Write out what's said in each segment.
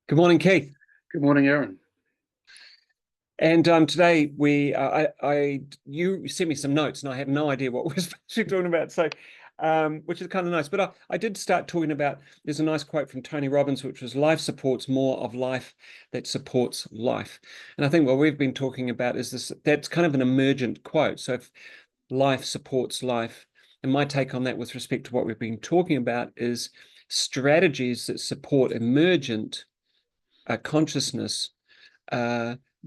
Good morning, Keith. Good morning, Aaron. And today you sent me some notes, and I had no idea what we're supposed to be talking about. So, which is kind of nice. But I did start talking about. There's a nice quote from Tony Robbins, which was, "Life supports more of life that supports life." And I think what we've been talking about is this. That's kind of an emergent quote. So, if life supports life, and my take on that, with respect to what we've been talking about, is strategies that support emergent consciousness.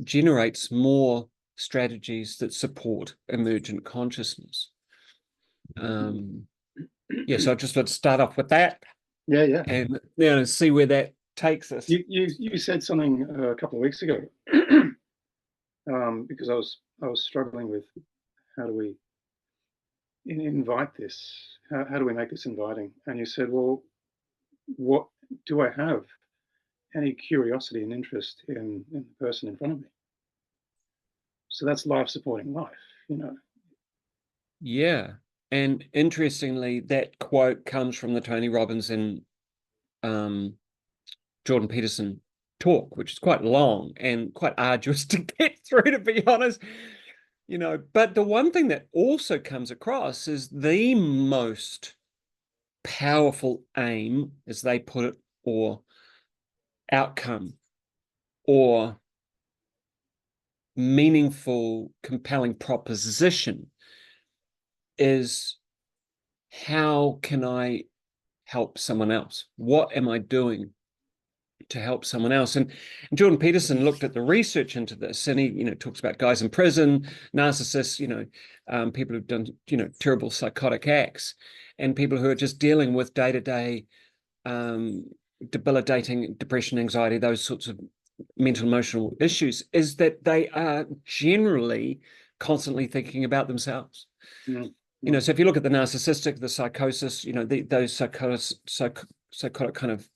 Generates more strategies that support emergent consciousness. Yeah, so I just want to start off with that. Yeah. And see where that takes us. You said something a couple of weeks ago, because I was struggling with how do we invite this? How do we make this inviting? And you said, well, what do I have any curiosity and interest in the person in front of me? So that's life supporting life. Yeah. And interestingly, that quote comes from the Tony Robbins and Jordan Peterson talk, which is quite long and quite arduous to get through, to be honest. But the one thing that also comes across is the most powerful aim, as they put it, or outcome, or meaningful, compelling proposition is, how can I help someone else? What am I doing to help someone else? And Jordan Peterson looked at the research into this, and he, talks about guys in prison, narcissists, people who've done, terrible psychotic acts, and people who are just dealing with day-to-day debilitating depression, anxiety, those sorts of mental emotional issues, is that they are generally constantly thinking about themselves. So if you look at the narcissistic, the psychosis, those psychotic kind of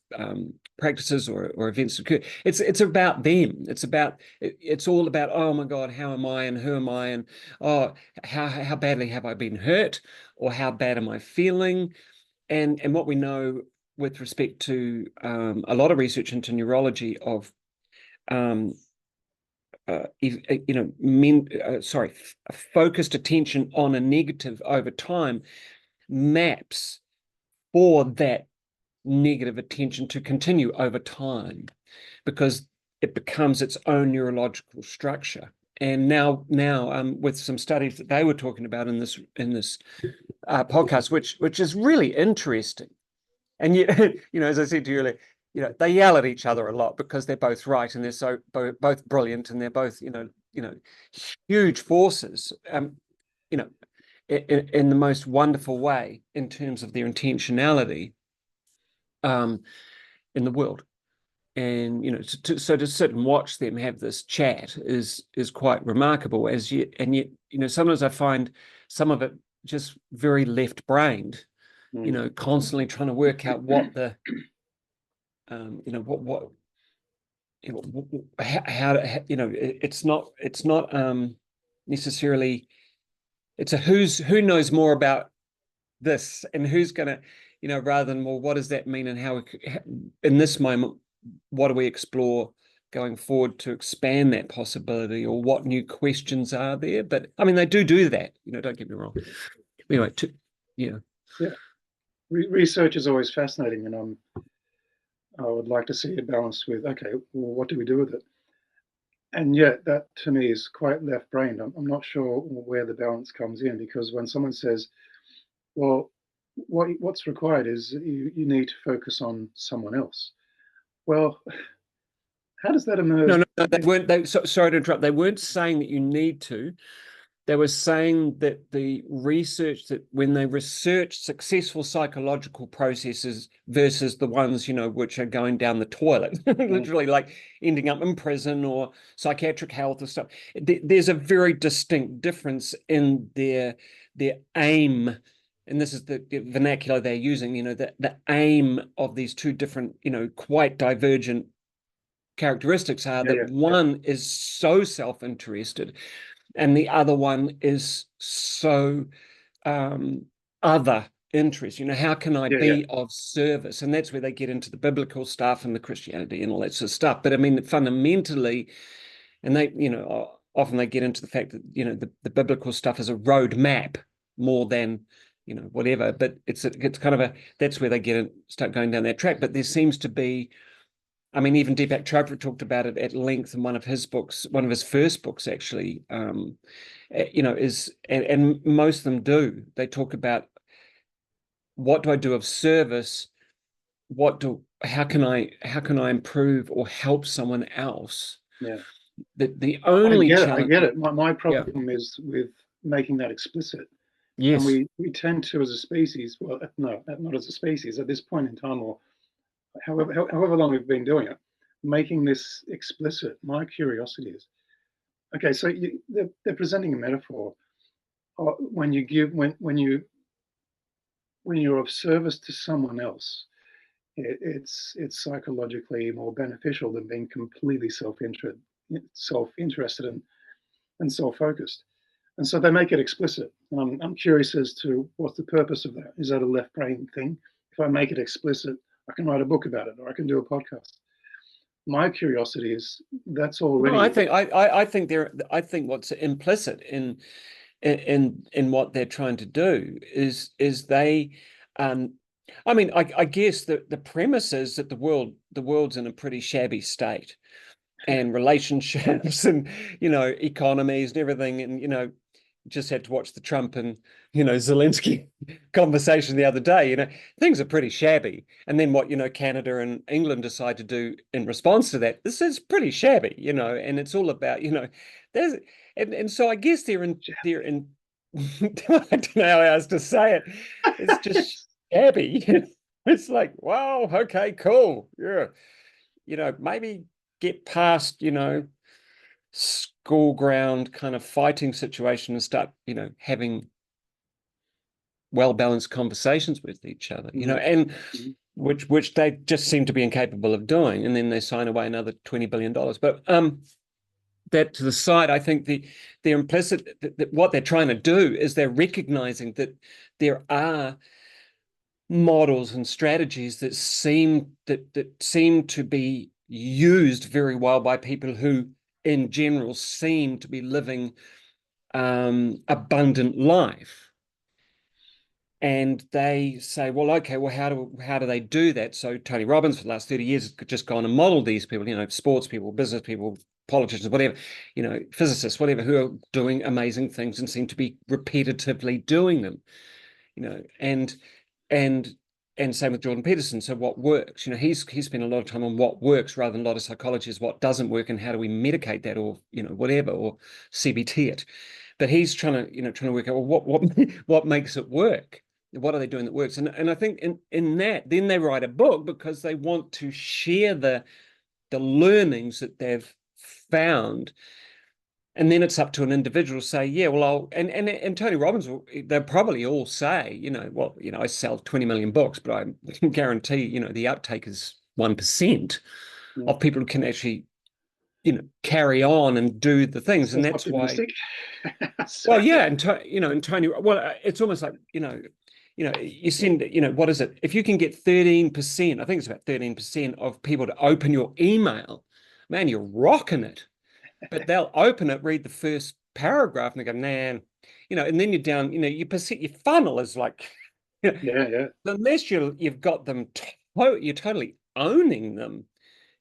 practices or events occur, it's about them. It's all about, oh my God, how am I and who am I, and oh, how badly have I been hurt, or how bad am I feeling? And what we know with respect to a lot of research into neurology of focused attention on a negative over time maps for that negative attention to continue over time, because it becomes its own neurological structure. And now, with some studies that they were talking about in this podcast, which is really interesting. And yet, as I said to you earlier, they yell at each other a lot because they're both right, and they're so both brilliant, and they're both, huge forces, in the most wonderful way in terms of their intentionality, in the world. And to sit and watch them have this chat is quite remarkable. And yet, sometimes I find some of it just very left-brained. Constantly trying to work out what the what how it's not necessarily, it's a who knows more about this, and who's gonna, rather than, well, what does that mean, and how in this moment, what do we explore going forward to expand that possibility, or what new questions are there? But I mean, they do that, don't get me wrong. Anyway, yeah. Research is always fascinating, and I would like to see it balanced with, okay, well, what do we do with it? And yet that to me is quite left-brained. I'm not sure where the balance comes in, because when someone says, well, what's required is you need to focus on someone else. Well, how does that emerge? No, they weren't. Sorry to interrupt. They weren't saying that you need to. They were saying that the research, that when they research successful psychological processes versus the ones, which are going down the toilet, literally, like ending up in prison or psychiatric health or stuff, there's a very distinct difference in their aim. And this is the vernacular they're using, the aim of these two different, quite divergent characteristics are that one is so self-interested, and the other one is so other interest? How can I Yeah. be of service? And that's where they get into the biblical stuff and the Christianity and all that sort of stuff. But I mean, fundamentally, and they, often they get into the fact that, the biblical stuff is a roadmap more than, whatever. But it's kind of that's where they start going down that track. But there seems to be, I mean, even Deepak Chopra talked about it at length in one of his books, one of his first books, actually. And most of them do. They talk about, what do I do of service? How can I improve or help someone else? Yeah. The I only get it. I challenge, get it. My yeah, problem is with making that explicit. And yes, we tend to, as a species, well, no, not as a species, at this point in time, or however long we've been doing it, making this explicit. My curiosity is, okay, so they're presenting a metaphor. When you give, when you're of service to someone else, it's psychologically more beneficial than being completely self-interested and self-focused. And so they make it explicit. I'm curious as to what's the purpose of that. Is that a left brain thing? If I make it explicit, I can write a book about it, or I can do a podcast. My curiosity is that's no, I already. think I think what's implicit in what they're trying to do is they, I mean, I guess the premise is that the world's in a pretty shabby state, and relationships and, economies and everything. And, just had to watch the Trump and, Zelensky conversation the other day. Things are pretty shabby. And then what, Canada and England decide to do in response to that, this is pretty shabby, and it's all about, there's, and so I guess they're in I don't know how else to say it. It's just shabby. It's like, wow, okay, cool. Yeah. Maybe get past, school ground kind of fighting situation and start, having well-balanced conversations with each other, and which they just seem to be incapable of doing. And then they sign away another $20 billion. But that to the side, I think they're implicit that what they're trying to do is they're recognizing that there are models and strategies that seem to be used very well by people who in general seem to be living abundant life. And they say, well, okay, well, how do they do that? So Tony Robbins for the last 30 years has just gone and modeled these people, sports people, business people, politicians, whatever, physicists, whatever, who are doing amazing things and seem to be repetitively doing them, and and same with Jordan Peterson. So what works? He's spent a lot of time on what works rather than a lot of psychology is what doesn't work and how do we medicate that, or whatever, or CBT it. But he's trying to work out, well, what makes it work? What are they doing that works? And I think in that, then they write a book because they want to share the learnings that they've found. And then it's up to an individual to say, yeah, well, and Tony Robbins, they'll probably all say, well, I sell 20 million books, but I guarantee, the uptake is 1% of people who can actually, carry on and do the things. And Sounds that's why, optimistic. well, yeah, and Tony, well, it's almost like, you send, what is it? If you can get 13%, I think it's about 13% of people to open your email, man, you're rocking it. But they'll open it, read the first paragraph, and they go, man, and then you're down, your funnel is like, Yeah. unless you've got them, you're totally owning them,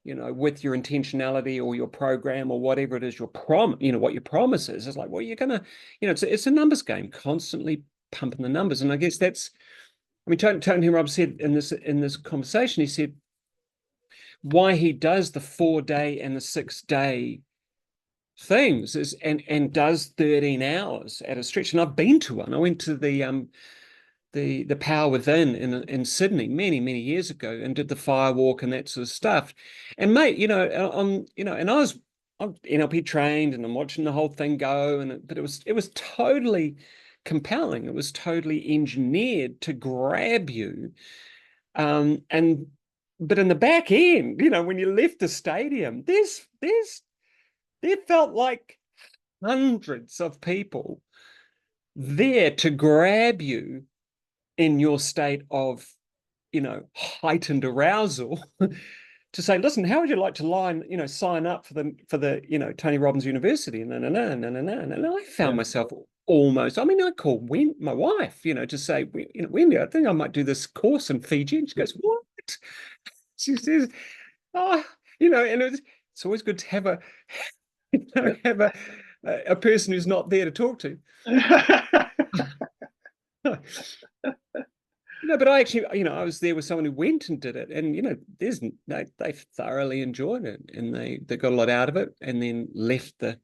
with your intentionality or your program or whatever it is, what your promise is. It's like, well, you're gonna, it's a numbers game, constantly pumping the numbers. And I guess that's, I mean, Tony Robbins said in this conversation, he said why he does the 4-day and the 6-day things is and does 13 hours at a stretch. And I've been to one. I went to the Power Within in Sydney many years ago and did the fire walk and that sort of stuff. And mate, and I'm NLP trained and I'm watching the whole thing go, but it was totally compelling. It was totally engineered to grab you. And but in the back end, when you left the stadium, there felt like hundreds of people there to grab you in your state of, heightened arousal, to say, listen, how would you like to sign up for the Tony Robbins University? And I found myself almost, I called my wife, to say, Wendy, I think I might do this course in Fiji. And she goes, what? She says, oh, and it's always good to have a person who's not there to talk to. No, but I actually, I was there with someone who went and did it, and they thoroughly enjoyed it, and they got a lot out of it, and then left the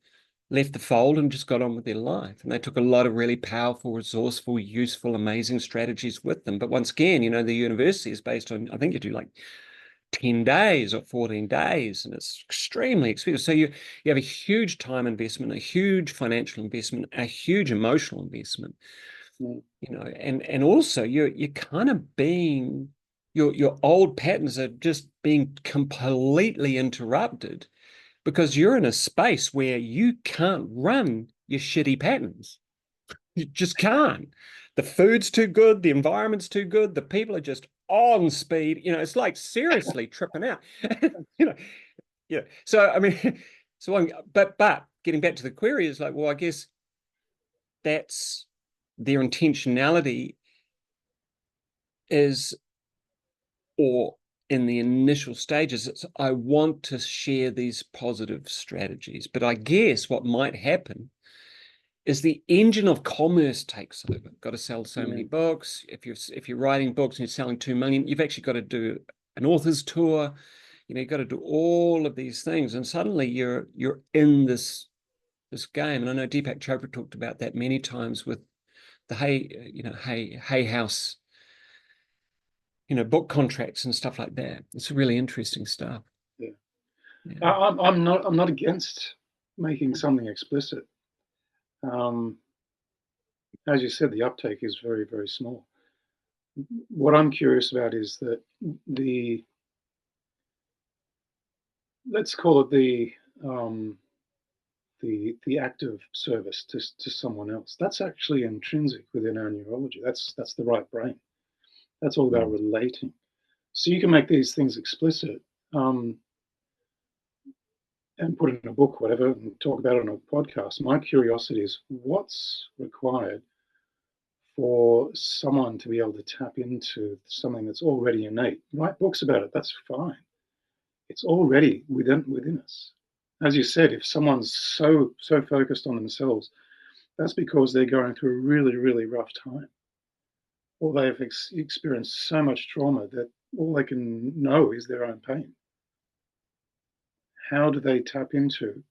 fold and just got on with their life. And they took a lot of really powerful, resourceful, useful, amazing strategies with them. But once again, the university is based on, I think you do like 10 days or 14 days, and it's extremely expensive. So you have a huge time investment, a huge financial investment, a huge emotional investment. And also you're kind of being, your old patterns are just being completely interrupted, because you're in a space where you can't run your shitty patterns. You just can't. The food's too good, the environment's too good, the people are just on speed. It's like seriously tripping out. Yeah. So but getting back to the query is like, well, I guess that's their intentionality is, or in the initial stages, it's, I want to share these positive strategies. But I guess what might happen is the engine of commerce takes over. Got to sell so many books. If you're writing books and you're selling 2 million, you've actually got to do an author's tour. You've got to do all of these things, and suddenly you're in this game. And I know Deepak Chopra talked about that many times with the Hay House, book contracts and stuff like that. It's really interesting stuff. Yeah. I'm not against making something explicit. As you said, the uptake is very, very small. What I'm curious about is that let's call it the act of service to someone else. That's actually intrinsic within our neurology. That's the right brain. That's all about relating. So you can make these things explicit, and put it in a book, whatever, and talk about it on a podcast. My curiosity is what's required for someone to be able to tap into something that's already innate. Write books about it, that's fine. It's already within us. As you said, if someone's so focused on themselves, that's because they're going through a really, really rough time. Or they've experienced so much trauma that all they can know is their own pain. How do they tap into,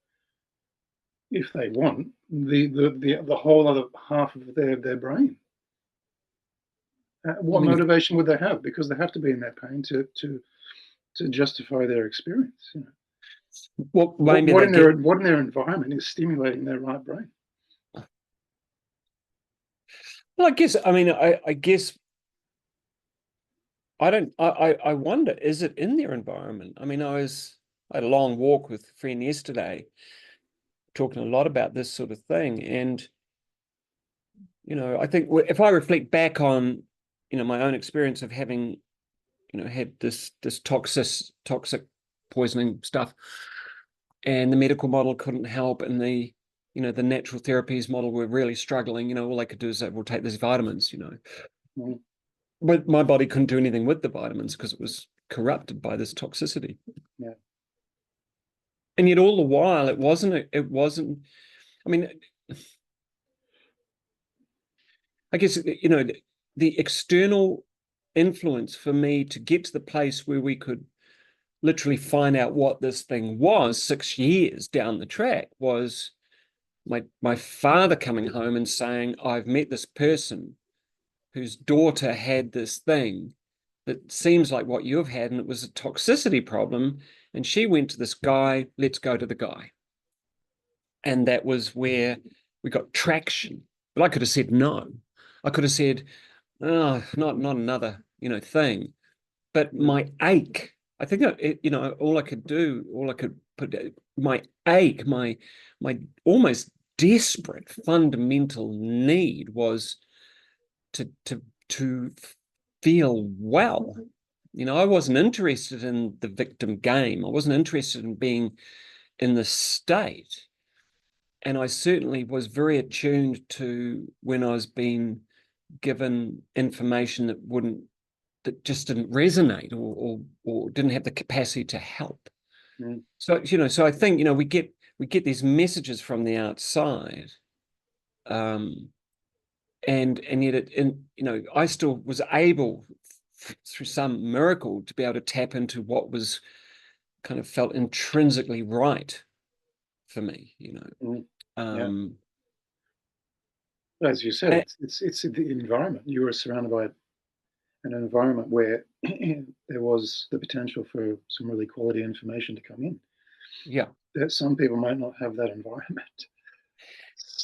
if they want, the whole other half of their brain? What motivation would they have? Because they have to be in that pain to justify their experience. Well, what in their environment is stimulating their right brain? Well, I guess I wonder, is it in their environment? I had a long walk with a friend yesterday, talking a lot about this sort of thing. And, I think if I reflect back on, my own experience of having, had this toxic poisoning stuff, and the medical model couldn't help, and the natural therapies model were really struggling. All they could do is say, we'll take these vitamins, But my body couldn't do anything with the vitamins because it was corrupted by this toxicity. Yeah. And yet all the while, it wasn't, I guess, the external influence for me to get to the place where we could literally find out what this thing was 6 years down the track was my father coming home and saying, I've met this person whose daughter had this thing that seems like what you've had, and it was a toxicity problem, and she went to this guy, let's go to the guy. And that was where we got traction. But I could have said no. I could have said, oh, not another, thing. But my ache, I think, all I could put, my ache, my almost desperate fundamental need was to to feel well. You know, I wasn't interested in the victim game. I wasn't interested in being in the state. And I certainly was very attuned to when I was being given information that just didn't resonate or didn't have the capacity to help. Mm. So, you know, so I think, you know, we get these messages from the outside. And yet you know, I still was able through some miracle to be able to tap into what was kind of felt intrinsically right for me, you know. Mm. Yeah. Um, As you said, and, it's the environment. You were surrounded by an environment where there was the potential for some really quality information to come in. yeah, That some people might not have that environment.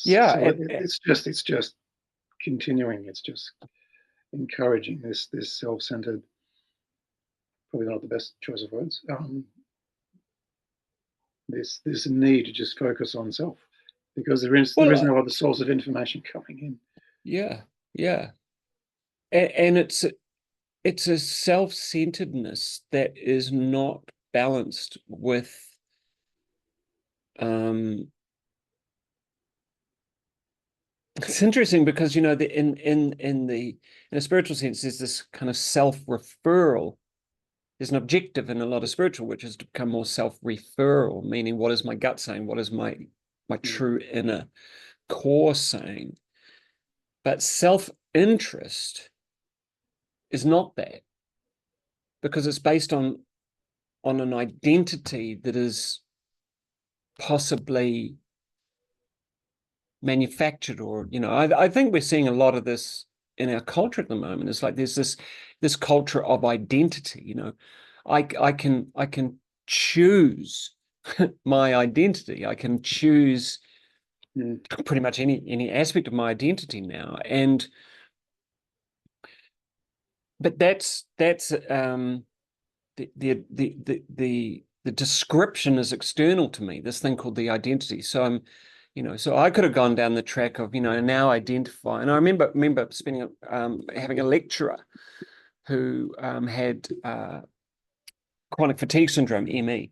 yeah, So it's just continuing. It's just encouraging this self-centered, probably not the best choice of words. This need to just focus on self, because there is well, no other source of information coming in. yeah, yeah, and it's a self-centeredness that is not balanced with um it's interesting because, you know, in a spiritual sense, there's this kind of self-referral. There's an objective in a lot of spiritual, which is to become more self-referral, meaning what is my gut saying? What is my Mm, true inner core saying? But self-interest is not that, because it's based on an identity that is possibly manufactured, or, you know, I think we're seeing a lot of this in our culture at the moment. It's like there's this culture of identity, you know. I can choose my identity. I can choose mm, pretty much any aspect of my identity now. And but that's the description is external to me, this thing called the identity. So I'm, you know, so I could have gone down the track of, you know, now identify. And I remember spending having a lecturer who had chronic fatigue syndrome, ME,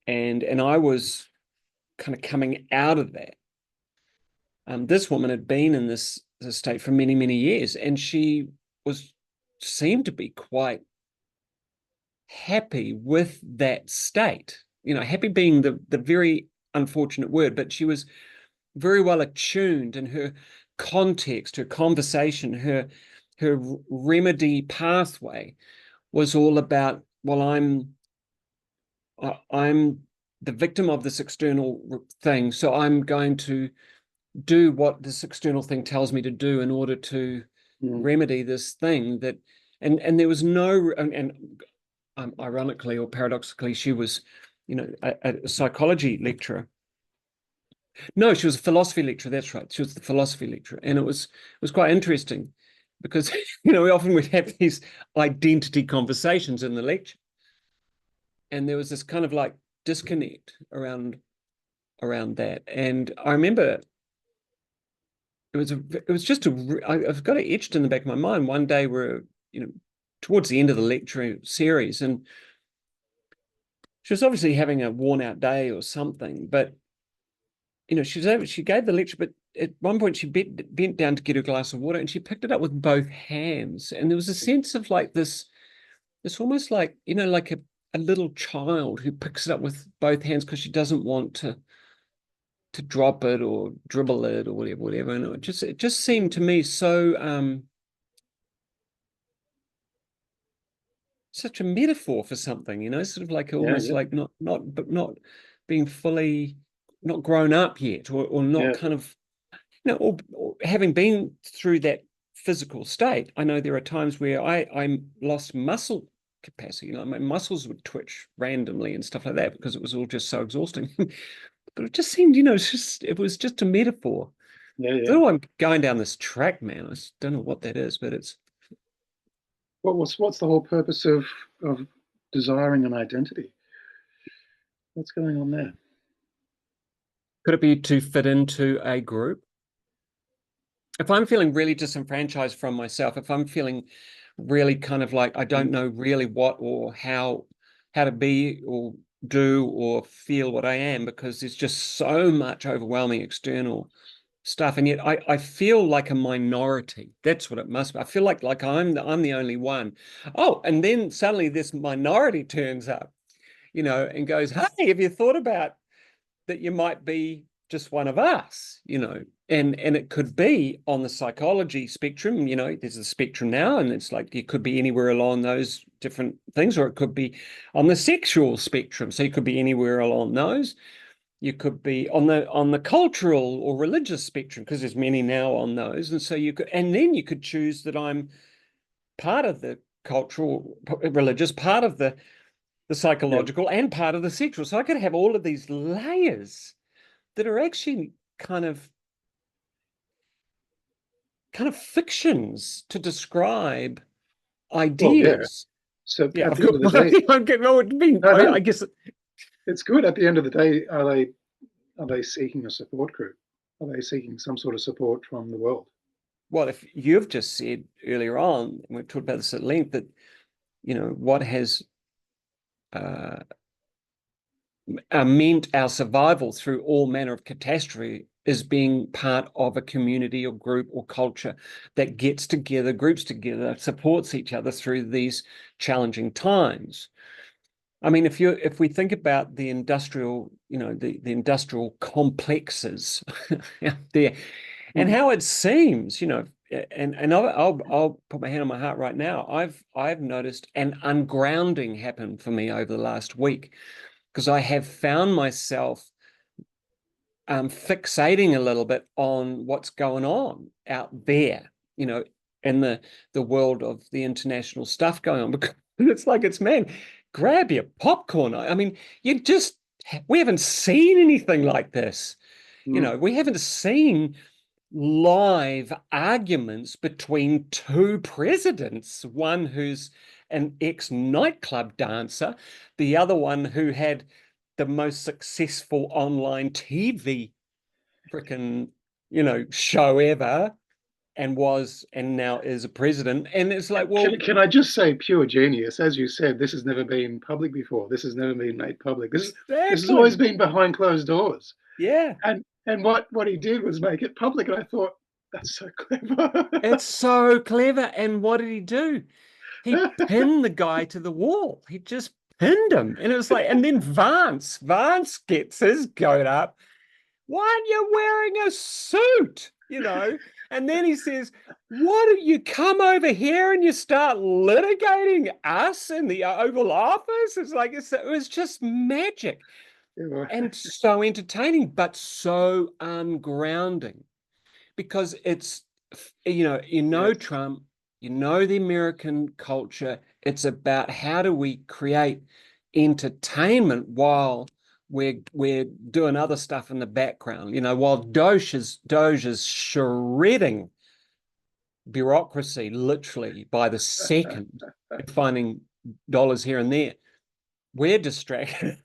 and I was kind of coming out of that. This woman had been in this state for many years, and she seemed to be quite happy with that state. You know, happy being the very unfortunate word, but she was very well attuned in her context, her conversation, her remedy pathway was all about, well, I'm the victim of this external thing, so I'm going to do what this external thing tells me to do in order to mm, remedy this thing that, and there was no, and ironically or paradoxically, she was, you know, a psychology lecturer. No, she was a philosophy lecturer. That's right. She was the philosophy lecturer, and it was quite interesting because you know, we often would have these identity conversations in the lecture, and there was this kind of like disconnect around that. And I remember it was just I've got it etched in the back of my mind. One day we're, you know, towards the end of the lecture series, and she was obviously having a worn out day or something, but you know, she gave the lecture, but at one point she bent down to get a glass of water, and she picked it up with both hands, and there was a sense of like this almost like, you know, like a little child who picks it up with both hands because she doesn't want to drop it or dribble it or whatever. And it just seemed to me so such a metaphor for something, you know, sort of like yeah, almost yeah, like not being fully, not grown up yet, or not yeah. kind of, you know, or having been through that physical state. I know there are times where I lost muscle capacity. You know, my muscles would twitch randomly and stuff like that because it was all just so exhausting. But it just seemed, you know, it was just a metaphor. Yeah, I yeah. don't know why I'm going down this track, man. I just don't know what that is, but it's What's the whole purpose of desiring an identity? What's going on there? could it be to fit into a group? if I'm feeling really disenfranchised from myself, if I'm feeling really kind of like I don't know really what or how to be or do or feel what I am, because there's just so much overwhelming external stuff, and yet I feel like a minority. That's what it must be. I feel like I'm the only one. Oh, and then suddenly this minority turns up, and goes, "Hey, have you thought about that you might be just one of us?" And it could be on the psychology spectrum. There's a spectrum now, and it's like it could be anywhere along those different things, or it could be on the sexual spectrum. So you could be anywhere along those. You could be on the cultural or religious spectrum, because there's many now on those. And so then you could choose that I'm part of the cultural, religious, part of the Yeah. psychological, and part of the sexual. So I could have all of these layers that are actually kind of fictions to describe Well, yeah. ideas. So Yeah, at I've the end got. of the day, I'm getting. Well, no, I no, guess. it's good. At the end of the day, are they seeking a support group? Are they seeking some sort of support from the world? Well, if you've just said earlier on, and we've talked about this at length, that what has uh, meant our survival through all manner of catastrophe is being part of a community or group or culture that gets together, groups together, supports each other through these challenging times. I mean, if we think about the industrial, the industrial complexes out there, and Mm. how it seems, and I'll put my hand on my heart right now. I've noticed an ungrounding happen for me over the last week, because I have found myself fixating a little bit on what's going on out there, in the world of the international stuff going on. Because it's like, man, grab your popcorn. I mean, we haven't seen anything like this. Mm. We haven't seen live arguments between two presidents, one who's an ex-nightclub dancer, the other one who had the most successful online TV freaking, show ever, and now is a president. And it's like, Can, well, can I just say, pure genius? As you said, this has never been public before. This has never been made public. This has always exactly. been behind closed doors. Yeah. And what he did was make it public. And I thought, that's so clever. It's so clever. And what did he do? He pinned the guy to the wall. He just pinned him. And it was like, and then Vance gets his goat up. Why aren't you wearing a suit? And then he says, "What do you come over here and you start litigating us in the Oval Office?" It's like, it was just magic and so entertaining, but so ungrounding, because it's, Yes. Trump, the American culture. It's about how do we create entertainment while we're doing other stuff in the background. While Doge is shredding bureaucracy literally by the second, and finding dollars here and there, we're distracted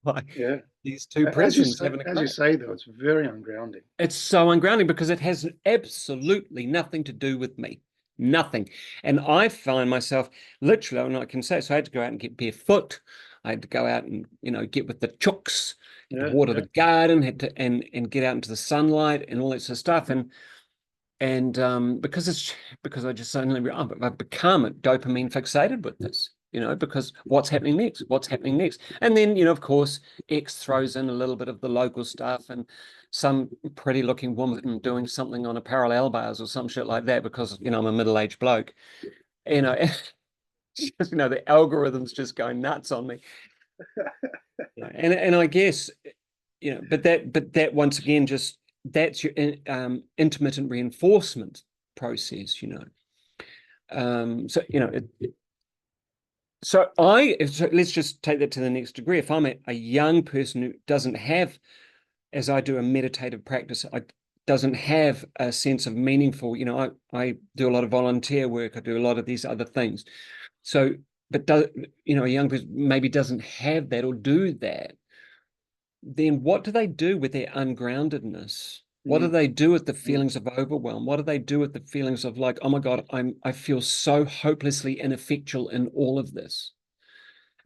by Yeah. these two As you presidents say, having a as you crack. say, though, it's very ungrounding. It's so ungrounding because it has absolutely nothing to do with me. Nothing. And I find myself literally, and I can say, so I had to go out and get barefoot. I had to go out and, get with the chooks, had to Yeah, water yeah. the garden, had to and get out into the sunlight and all that sort of stuff. And because I just suddenly I've become dopamine fixated with this, because what's happening next? What's happening next? And then, of course, X throws in a little bit of the local stuff and some pretty looking woman doing something on a parallel bars or some shit like that, because, I'm a middle-aged bloke. You know, the algorithms just go nuts on me. And I guess, but that once again, just that's your intermittent reinforcement process. So so let's just take that to the next degree. If I'm a young person who doesn't have, as I do, a meditative practice, I doesn't have a sense of meaningful, I do a lot of volunteer work, I do a lot of these other things. So, but a young person maybe doesn't have that or do that, then what do they do with their ungroundedness? What do Mm. they do with the Mm. feelings of overwhelm? What do they do with the feelings of like, oh my God, I feel so hopelessly ineffectual in all of this.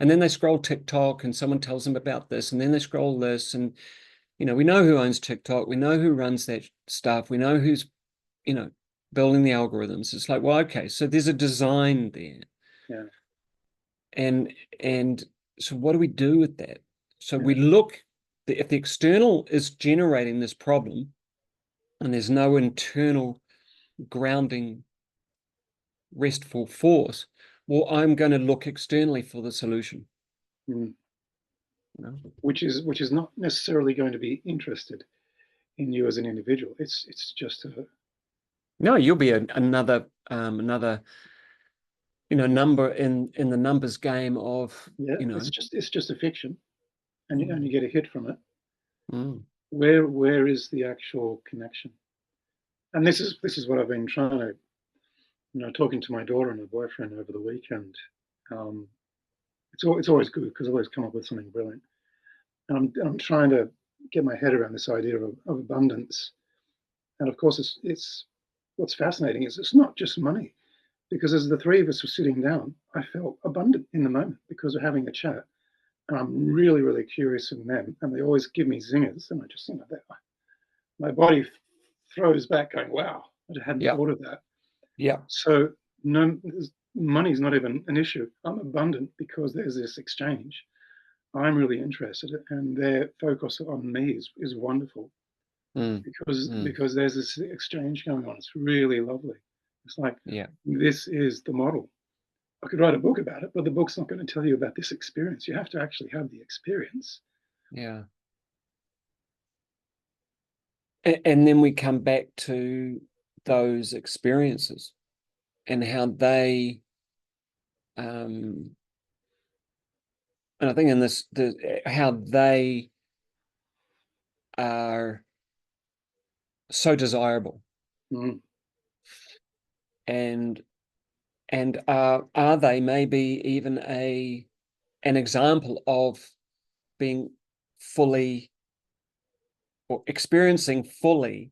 And then they scroll TikTok and someone tells them about this, and then they scroll this, and we know who owns TikTok, we know who runs that stuff, we know who's, building the algorithms. It's like, well, okay, so there's a design there. Yeah. And so what do we do with that? So we Yeah. look, if the external is generating this problem and there's no internal grounding restful force, well, I'm going to look externally for the solution. Mm. You know? Which is not necessarily going to be interested in you as an individual. It's just a, No, you'll be another number in the numbers game of yeah, it's just a fiction, and you mm, get a hit from it. mm, Where is the actual connection? And this is what I've been trying to, talking to my daughter and her boyfriend over the weekend. Um, it's always good because I always come up with something brilliant. And I'm trying to get my head around this idea of abundance. And of course, it's what's fascinating is it's not just money, because as the three of us were sitting down, I felt abundant in the moment because we're having a chat. And I'm really, really curious in them. And they always give me zingers. And I just, my body throws back going, wow, I hadn't yeah, thought of that. yeah, So no, money's not even an issue. I'm abundant because there's this exchange. I'm really interested, and their focus on me is wonderful mm, mm, because there's this exchange going on. It's really lovely. It's like yeah, this is the model. I could write a book about it, but the book's not going to tell you about this experience. You have to actually have the experience. yeah. And then we come back to those experiences and how they and I think in this how they are so desirable, Mm. and are they maybe even an example of being fully or experiencing fully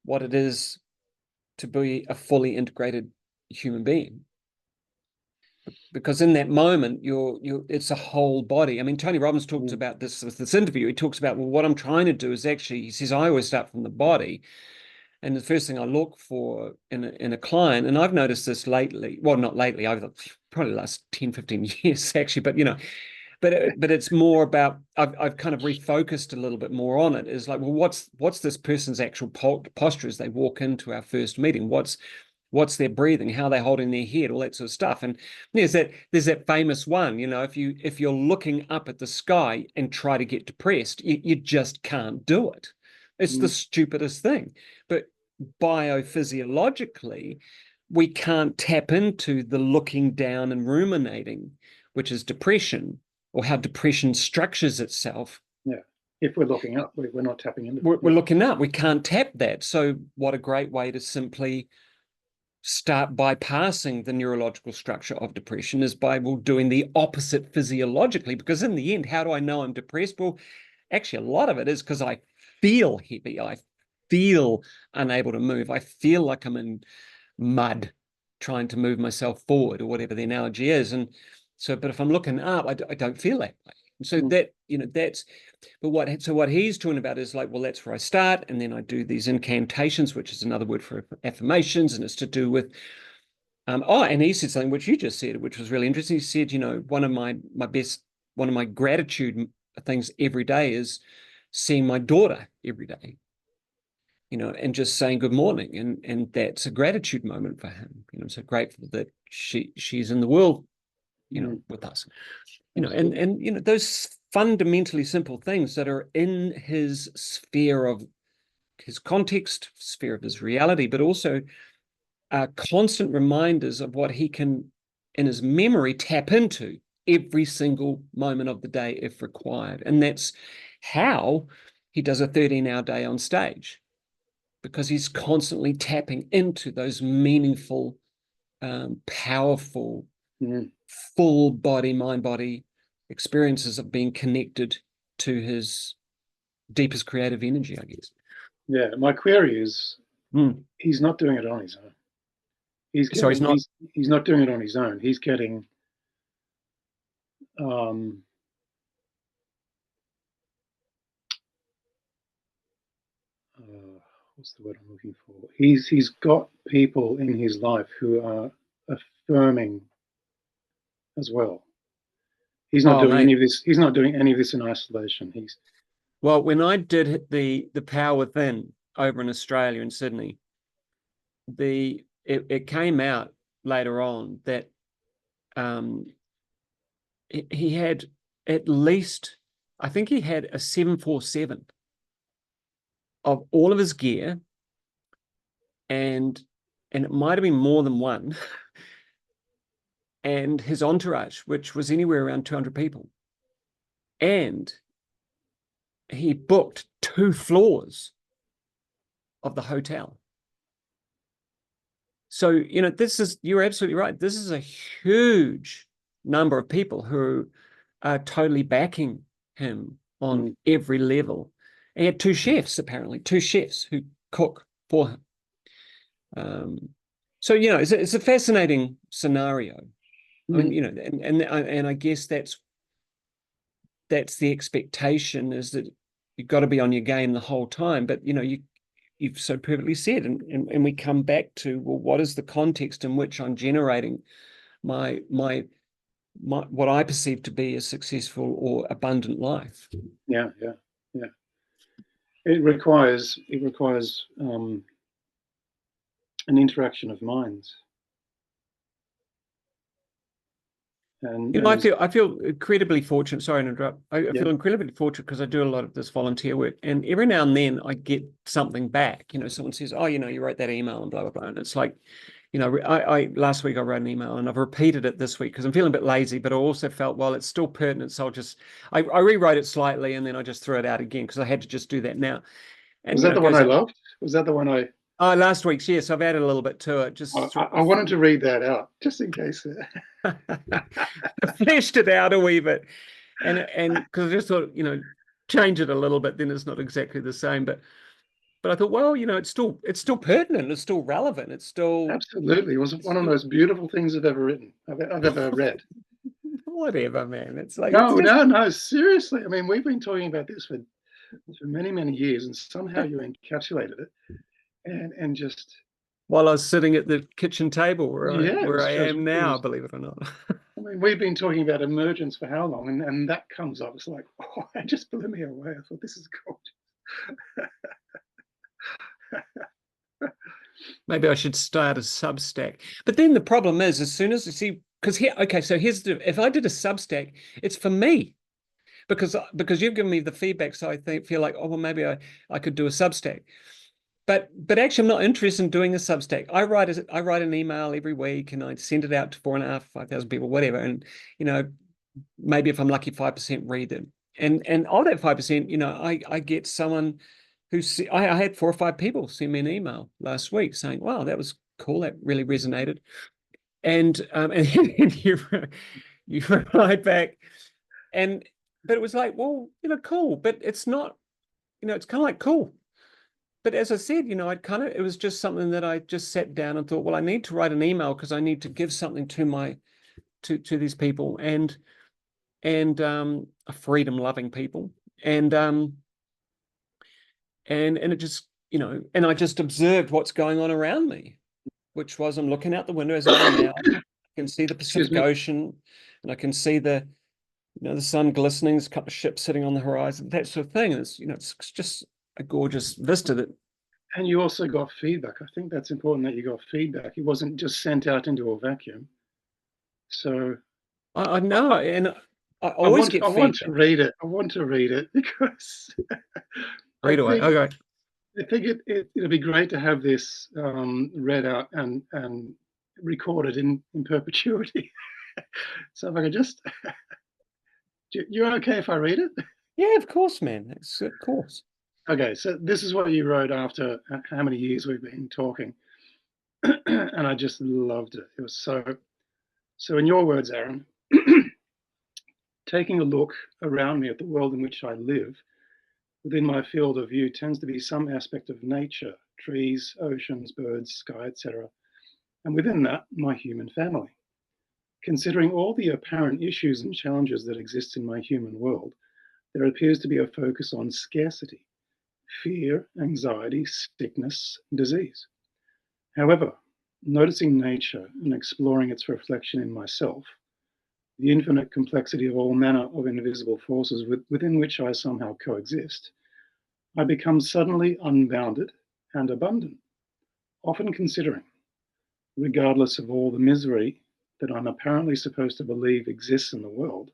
what it is to be a fully integrated human being? Because in that moment you're it's a whole body. I mean, Tony Robbins talks Mm. about this interview. He talks about, well, what I'm trying to do is actually, he says, I always start from the body. And the first thing I look for in a client, and I've noticed this lately, well, not lately, over probably the last 10, 15 years, actually, but but it's more about, I've kind of refocused a little bit more on it, is like, well, what's this person's actual posture as they walk into our first meeting? What's their breathing, how they're holding their head, all that sort of stuff. And there's that famous one, if you're looking up at the sky and try to get depressed, you just can't do it. It's the Mm. stupidest thing. But biophysiologically, we can't tap into the looking down and ruminating, which is depression, or how depression structures itself. Yeah. If we're looking up, we're not tapping into it. We're looking up. We can't tap that. So what a great way to simply start bypassing the neurological structure of depression is by, well, doing the opposite physiologically. Because in the end, how do I know I'm depressed? Well, actually, a lot of it is because I feel heavy. I feel unable to move. I feel like I'm in mud trying to move myself forward, or whatever the analogy is. And so, but if I'm looking up, I don't feel that way. And so Mm. that's, but what he's talking about is like, well, that's where I start. And then I do these incantations, which is another word for affirmations. And it's to do with, and he said something which you just said, which was really interesting. He said, one of my gratitude things every day is seeing my daughter every day, and just saying good morning. And that's a gratitude moment for him. So grateful that she's in the world, Mm. with us, and Absolutely. those fundamentally simple things that are in his sphere of his context, sphere of his reality, but also are constant reminders of what he can, in his memory, tap into every single moment of the day if required. And that's how he does a 13-hour day on stage, because he's constantly tapping into those meaningful, powerful, Mm. full body, mind body experiences of being connected to his deepest creative energy, I guess. Yeah, my query is Hmm. he's not doing it on his own. So he's not. He's not doing it on his own. He's getting um, what's the word I'm looking for? He's got people in his life who are affirming as well. He's not Oh, doing any mate. of this. He's not doing any of this in isolation. He's Well, when I did hit the Power Within over in Australia in Sydney, it came out later on that um, he had at least, I think he had a 747 of all of his gear, and it might have been more than one, and his entourage, which was anywhere around 200 people. And he booked 2 floors of the hotel. So, you're absolutely right. This is a huge number of people who are totally backing him on every level. He had 2 chefs, apparently, 2 chefs who cook for him. So, it's a fascinating scenario. I mean, and I guess that's the expectation, is that you've got to be on your game the whole time. But, you've so perfectly said, and we come back to, well, what is the context in which I'm generating my what I perceive to be a successful or abundant life? yeah, yeah, yeah. It requires an interaction of minds, and I feel incredibly fortunate. Sorry to interrupt. I yeah, feel incredibly fortunate because I do a lot of this volunteer work, and every now and then I get something back. Someone says, "Oh, you wrote that email," and blah blah blah, and it's like, I last week I wrote an email and I've repeated it this week because I'm feeling a bit lazy, but I also felt, well, it's still pertinent, so I rewrote it slightly and then I just threw it out again because I had to just do that now. And was that it the one goes I out. loved? Was that the one I? Oh, last week's, yes, I've added a little bit to it. Just I wanted to read that out just in case. fleshed it out a wee bit, and because I just thought, change it a little bit, then it's not exactly the same. But I thought, well, it's still pertinent, it's still relevant, it's still Absolutely, it was it's one of the still most beautiful things I've ever written. I've ever read. whatever, man. It's like it's No, just no, no. Seriously, I mean, we've been talking about this for many, many years, and somehow you encapsulated it, and just while I was sitting at the kitchen table where I yeah, where I am it now, was. believe it or not. I mean, we've been talking about emergence for how long, and that comes up. It's like, oh, it just blew me away. I thought this is gorgeous. Maybe I should start a Substack. But then the problem is, as soon as you see, because here, okay, so if I did a Substack, it's for me. Because you've given me the feedback, so feel like, oh well, maybe I could do a Substack, but actually I'm not interested in doing a Substack. I write an email every week and I send it out to 4,500-5,000 people, whatever, and maybe if I'm lucky 5% read it, and of that 5%, I get someone I had 4 or 5 people send me an email last week saying, wow, that was cool, that really resonated, and you replied back. But it was like, well, cool, but it's not, it's kind of like cool. But as I said, it was just something that I just sat down and thought, well, I need to write an email because I need to give something to these people, and a freedom loving people. And it just, and I just observed what's going on around me, which was, I'm looking out the window as I am now. I can see the Excuse Pacific me. Ocean, and I can see the sun glistening. There's a couple of ships sitting on the horizon, that sort of thing. And it's just a gorgeous vista that And you also got feedback. I think that's important that you got feedback. It wasn't just sent out into a vacuum. So I know, and I I always want get I want to feedback. read it. I want to read it because I Read away. think Okay. it'll be great to have this read out and recorded in perpetuity. So if I could just, you're okay if I read it? Yeah, of course, man. It's of course. Okay, so this is what you wrote after how many years we've been talking, and I just loved it. It was so. In your words, Aaron, taking a look around me at the world in which I live, within my field of view tends to be some aspect of nature, trees, oceans, birds, sky, etc. And within that, my human family. Considering all the apparent issues and challenges that exist in my human world, there appears to be a focus on scarcity, fear, anxiety, sickness, disease. However, noticing nature and exploring its reflection in myself, the infinite complexity of all manner of invisible forces within which I somehow coexist, I become suddenly unbounded and abundant, often considering, regardless of all the misery that I'm apparently supposed to believe exists in the world,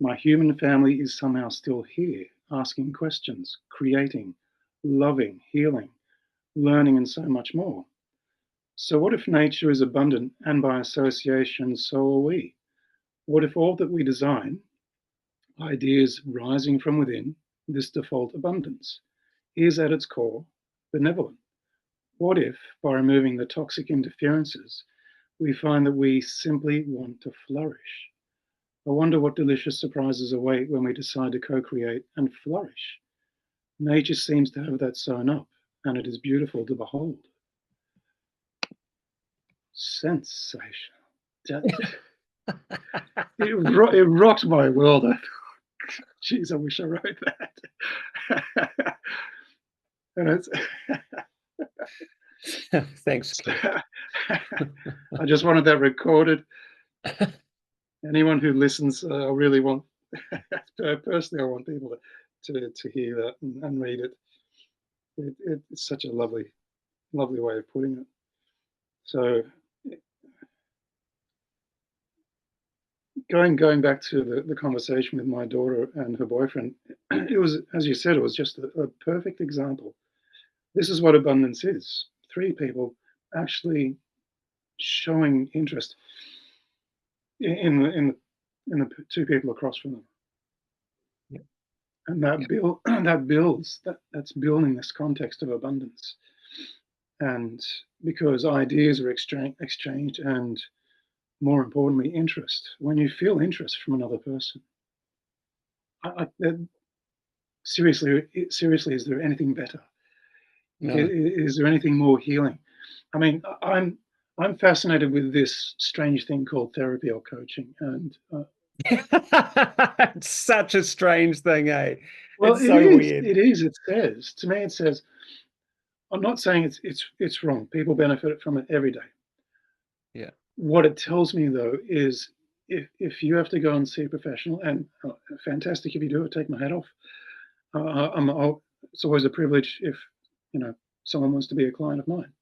my human family is somehow still here, asking questions, creating, loving, healing, learning, and so much more. So, what if nature is abundant and by association, so are we? What if all that we design, ideas rising from within this default abundance, is at its core benevolent? What if, by removing the toxic interferences, we find that we simply want to flourish? I wonder what delicious surprises await when we decide to co create and flourish. Nature seems to have that sewn up, and it is beautiful to behold. Sensational. It rocked my world. Jeez, I wish I wrote that. And it's Thanks, Keith. I just wanted that recorded. Anyone who listens, I really want, personally, I want people to hear that and read it. It's such a lovely way of putting it. So going back to the conversation with my daughter and her boyfriend, it was, as you said, it was just a perfect example. This is what abundance is. Three people actually showing interest in the two people across from them. Yep. And that's building this context of abundance. And because ideas are exchanged and, more importantly, interest. When you feel interest from another person, seriously, is there anything better? No. Is there anything more healing? I mean, I'm fascinated with this strange thing called therapy or coaching, and It's such a strange thing, eh? well, It's so weird. It is. It says to me, it says. I'm not saying it's wrong. People benefit from it every day. Yeah. What it tells me though is if you have to go and see a professional, and fantastic if you do it, take my hat off. It's always a privilege if someone wants to be a client of mine.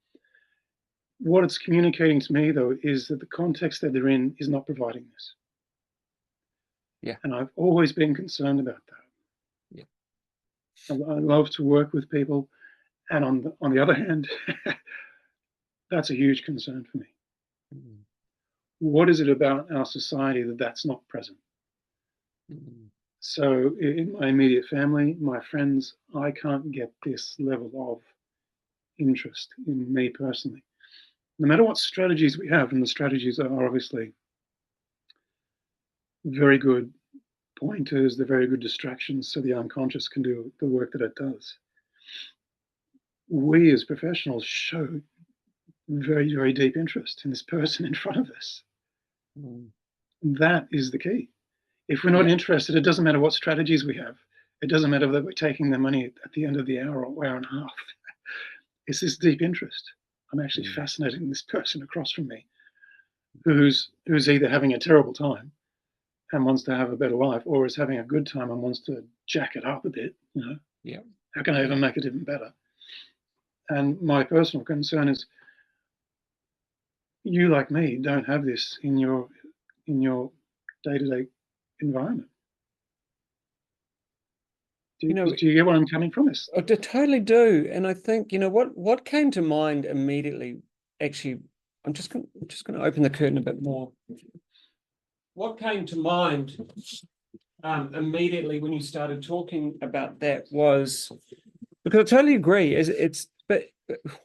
What it's communicating to me though is that the context that they're in is not providing this. Yeah. And I've always been concerned about that. Yeah. I love to work with people, and on the other hand, that's a huge concern for me. Mm. What is it about our society that's not present? Mm. So in my immediate family, my friends, I can't get this level of interest in me personally. No matter what strategies we have, and the strategies are obviously very good pointers, they're very good distractions so the unconscious can do the work that it does. We as professionals show very, very deep interest in this person in front of us. Mm. That is the key. If we're not Yeah. interested, it doesn't matter what strategies we have. It doesn't matter that we're taking their money at the end of the hour or hour and a half. It's this deep interest. I'm actually Mm. fascinated in this person across from me who's either having a terrible time and wants to have a better life, or is having a good time and wants to jack it up a bit. Yeah. How can I even make it even better? And my personal concern is, you like me don't have this in your day-to-day environment. Do You know, you get where I'm coming from? I totally do. And I think, what came to mind immediately, actually, I'm just going to open the curtain a bit more. What came to mind immediately when you started talking about that was, because I totally agree, but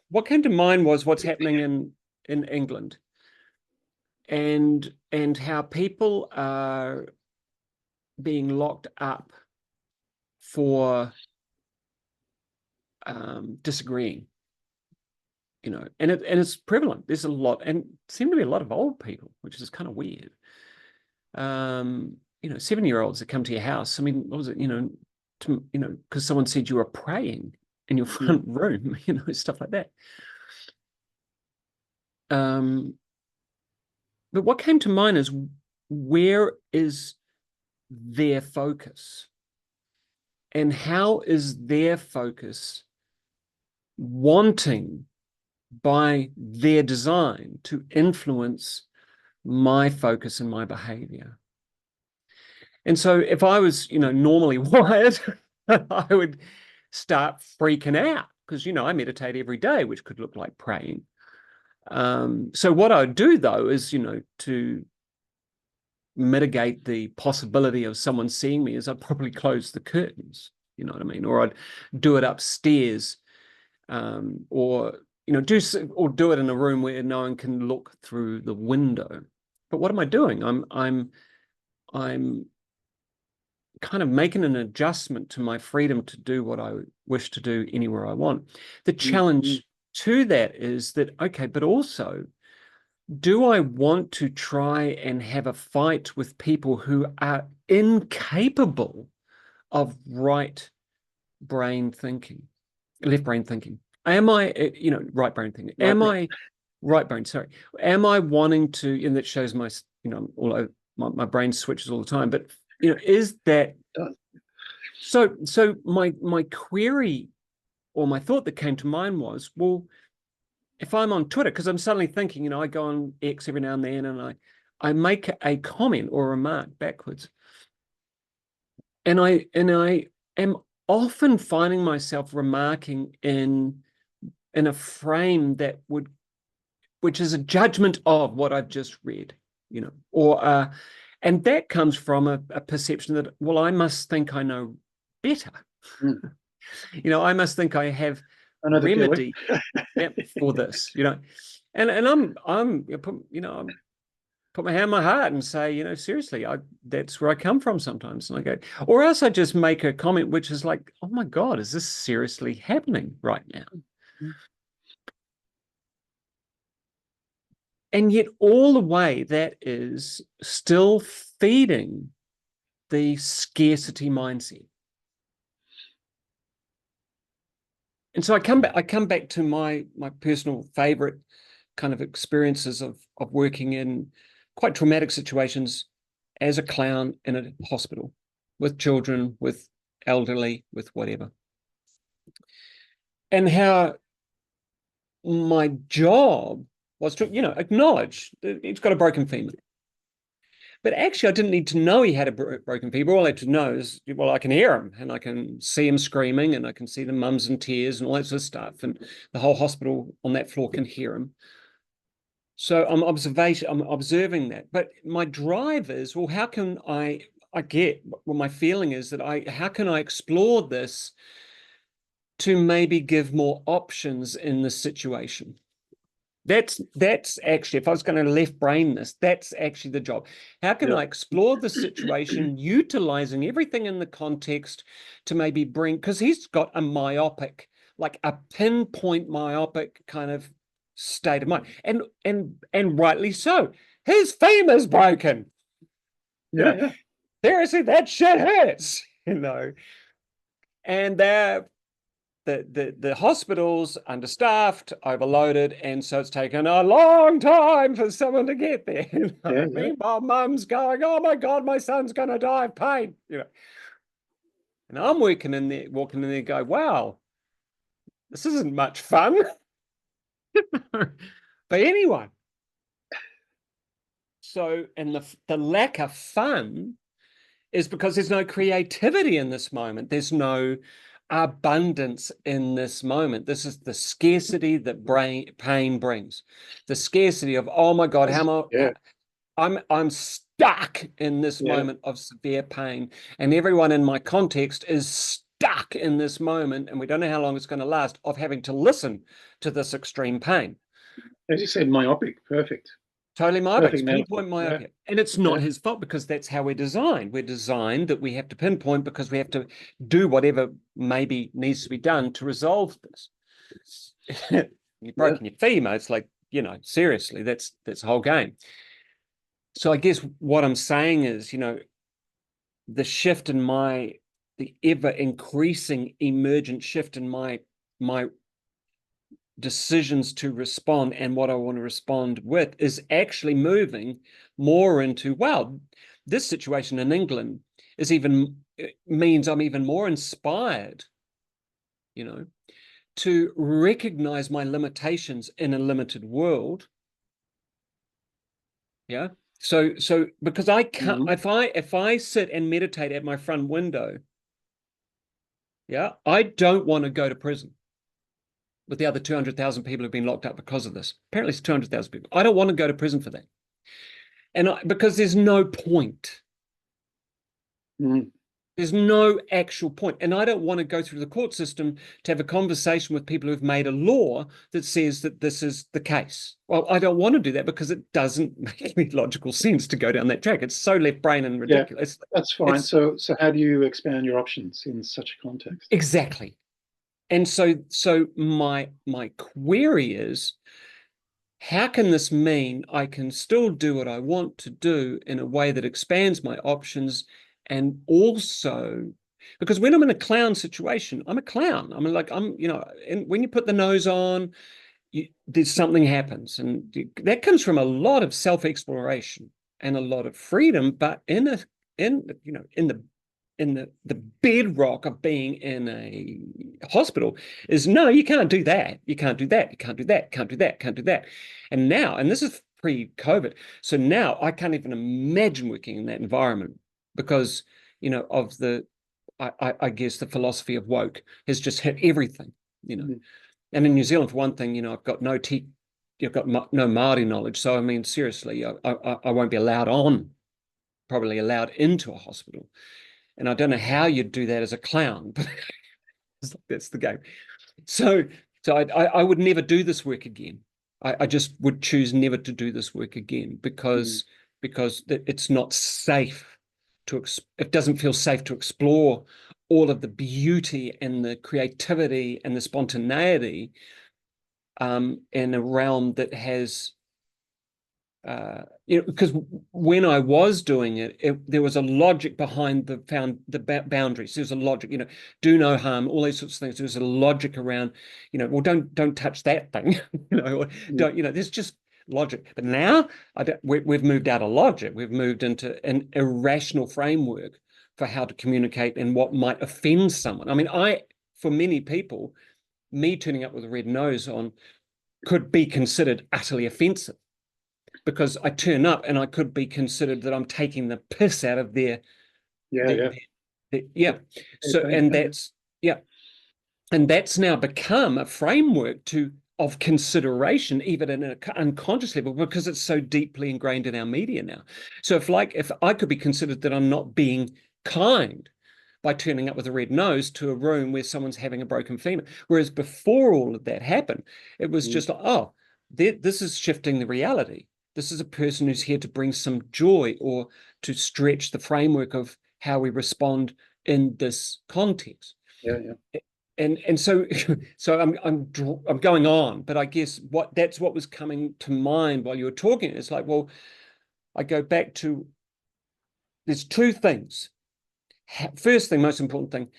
what came to mind was what's happening in England, and how people are being locked up for disagreeing, you know, and it's prevalent. There's a lot, and seem to be a lot of old people, which is kind of weird. You know, 7-year-olds that come to your house. I mean, what was it? You know, because someone said you were praying in your front room, you know, stuff like that. But what came to mind is, where is their focus? And how is their focus wanting by their design to influence my focus and my behavior? And so if I was, you know, normally wired, I would start freaking out because, you know, I meditate every day, which could look like praying. So what I would do, though, is, you know, to mitigate the possibility of someone seeing me, is I'd probably close the curtains, you know what I mean? Or I'd do it upstairs, or, you know, do it in a room where no one can look through the window. But what am I doing? I'm kind of making an adjustment to my freedom to do what I wish to do anywhere I want. The challenge to that is that, okay, but also, do I want to try and have a fight with people who are incapable of right brain thinking, left brain thinking? Am I, you know, right brain thinking? Right brain, sorry. Am I wanting to, and that shows my, you know, all over, my brain switches all the time, but, you know, is that, so my query, or my thought that came to mind was, well, if I'm on Twitter, because I'm suddenly thinking, you know, I go on X every now and then, and I make a comment or a remark backwards, and I am often finding myself remarking in a frame that which is a judgment of what I've just read, you know, or and that comes from a perception that, well, I must think I know better. You know, I must think I have remedy for this, you know, and I'm you know, I'm put my hand on my heart and say, you know, seriously, that's where I come from sometimes. And I go, or else I just make a comment which is like, oh my God, is this seriously happening right now? And yet all the way, that is still feeding the scarcity mindset. And so I come back to my personal favorite kind of experiences of working in quite traumatic situations as a clown in a hospital with children, with elderly, with whatever. And how my job was to, you know, acknowledge that he's got a broken femur. But actually, I didn't need to know he had a broken femur. All I had to know is, well, I can hear him, and I can see him screaming, and I can see the mums in tears and all that sort of stuff. And the whole hospital on that floor can hear him. So I'm observing that. But my drive is, well, how can I get, well, my feeling is that how can I explore this to maybe give more options in this situation? That's actually, if I was going to left brain this, that's actually the job. How can I explore the situation, utilizing everything in the context to maybe bring, because he's got a myopic, like a pinpoint myopic kind of state of mind, and rightly so. His femur's broken. Yeah. Seriously, that shit hurts, you know. And the hospital's understaffed, overloaded, and so it's taken a long time for someone to get there. You know? Meanwhile, mum's going, "Oh my God, my son's going to die of pain." You know, and I'm walking in there, go, "Wow, this isn't much fun for anyone." So, and the lack of fun is because there's no creativity in this moment. There's no abundance in this moment. This is the scarcity that pain brings. The scarcity of, oh my God, I'm stuck in this moment of severe pain, and everyone in my context is stuck in this moment, and we don't know how long it's going to last, of having to listen to this extreme pain. As you said, myopic, perfect. Totally myopic. Perfect It's metaphor. pinpoint Yeah, myopia. And it's not yeah, his fault because that's how we're designed. We're designed that we have to pinpoint because we have to do whatever maybe needs to be done to resolve this. You've yeah. broken your femur. It's like, you know, seriously, that's the whole game. So I guess what I'm saying is, you know, the shift in the ever increasing emergent shift in my decisions to respond and what I want to respond with is actually moving more into, wow, this situation in England is means I'm even more inspired, you know, to recognize my limitations in a limited world. Yeah. So because I can't, if I sit and meditate at my front window, yeah, I don't want to go to prison with the other 200,000 people who've been locked up because of this. Apparently it's 200,000 people. I don't want to go to prison for that. And because there's no point. There's no actual point. And I don't want to go through the court system to have a conversation with people who've made a law that says that this is the case. Well, I don't want to do that because it doesn't make any logical sense to go down that track. It's so left brain and ridiculous. Yeah, that's fine. So how do you expand your options in such a context? Exactly. And so my query is, how can this mean I can still do what I want to do in a way that expands my options, and also because when I'm in a clown situation, I'm a clown. I mean, like you know, and when you put the nose on, there's something happens, and that comes from a lot of self-exploration and a lot of freedom. But you know, in the bedrock of being in a hospital is, no, you can't do that. You can't do that. You can't do that. Can't do that. Can't do that. And now, and this is pre-COVID, so now I can't even imagine working in that environment because, you know, of I guess the philosophy of woke has just hit everything, you know. And in New Zealand, for one thing, you know, I've got you've got no Māori knowledge. So, I mean, seriously, I won't be probably allowed into a hospital. And I don't know how you'd do that as a clown, but that's the game. So I would never do this work again. I just would choose never to do this work again because it's not safe it doesn't feel safe to explore all of the beauty and the creativity and the spontaneity in a realm that has you know, because when I was doing it, there was a logic behind the boundaries. There's a logic, you know, do no harm, all these sorts of things. There's a logic around, you know, well, don't touch that thing, you know, or don't, you know, there's just logic. But now we've moved out of logic. We've moved into an irrational framework for how to communicate and what might offend someone. I mean, for many people, me turning up with a red nose on could be considered utterly offensive, because I turn up and I could be considered that I'm taking the piss out of their yeah. So, and that's now become a framework of consideration, even in an unconscious level, because it's so deeply ingrained in our media now. So if I could be considered that I'm not being kind by turning up with a red nose to a room where someone's having a broken femur, whereas before all of that happened, it was just like, oh, this is shifting the reality. This is a person who's here to bring some joy or to stretch the framework of how we respond in this context. And so I'm going on, but I guess that's what was coming to mind while you were talking. It's like, well, I go back to, there's two things. First thing, most important thing,